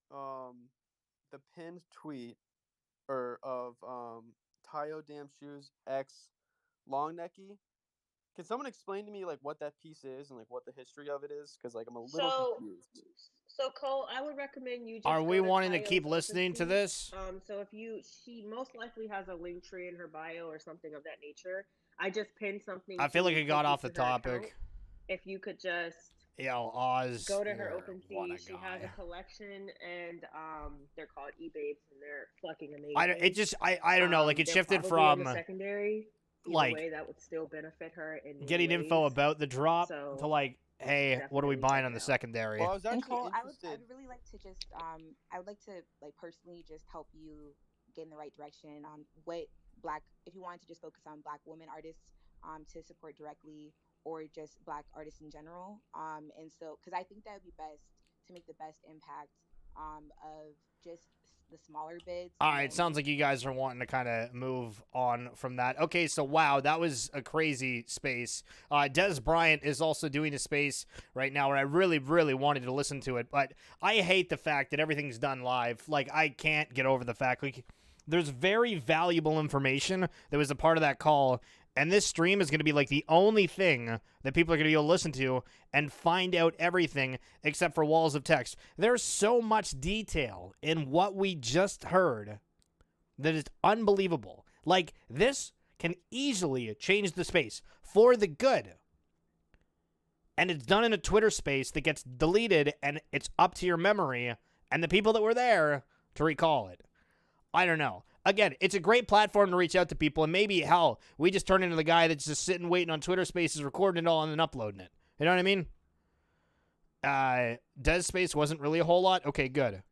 the pinned tweet of Tayo Damn Shoes X Long Necky. Can someone explain to me like what that piece is and like what the history of it is? Because like I'm a little confused. So Cole, I would recommend you just Are we go to wanting to Tayo's keep listening to OpenSea. this? So she most likely has a link tree in her bio or something of that nature. I just pinned something. I feel like to it got take you off the to her account. topic. If you could just Yo, Oz, go to her what OpenSea. a She has a guy. collection, and they're called eBabes, and they're fucking amazing. I don't know. Like it they're shifted probably in from the secondary. Either like way, that would still benefit her in many getting ways. info about the drop So to like, hey, what are we definitely buying check on it the out. secondary? Well, I was And actually Cole, I would interested. really like to just I would like to like personally just help you get in the right direction on what if you wanted to just focus on Black women artists to support directly, or just Black artists in general. And so, because I think that would be best to make the best impact of just the smaller bids. All And right, then sounds like you guys are wanting to kind of move on from that. Okay, so wow, that was a crazy space. Des Bryant is also doing a space right now where I really, really wanted to listen to it, but I hate the fact that everything's done live. Like, I can't get over the fact, like, there's very valuable information that was a part of that call, and this stream is going to be like the only thing that people are going to be able to listen to and find out everything except for walls of text. There's so much detail in what we just heard that is unbelievable. Like, this can easily change the space for the good. And it's done in a Twitter space that gets deleted, and it's up to your memory and the people that were there to recall it. I don't know. Again, it's a great platform to reach out to people, and maybe, hell, we just turn into the guy that's just sitting waiting on Twitter Spaces, recording it all, and then uploading it. You know what I mean? Des Space wasn't really a whole lot? Okay, good.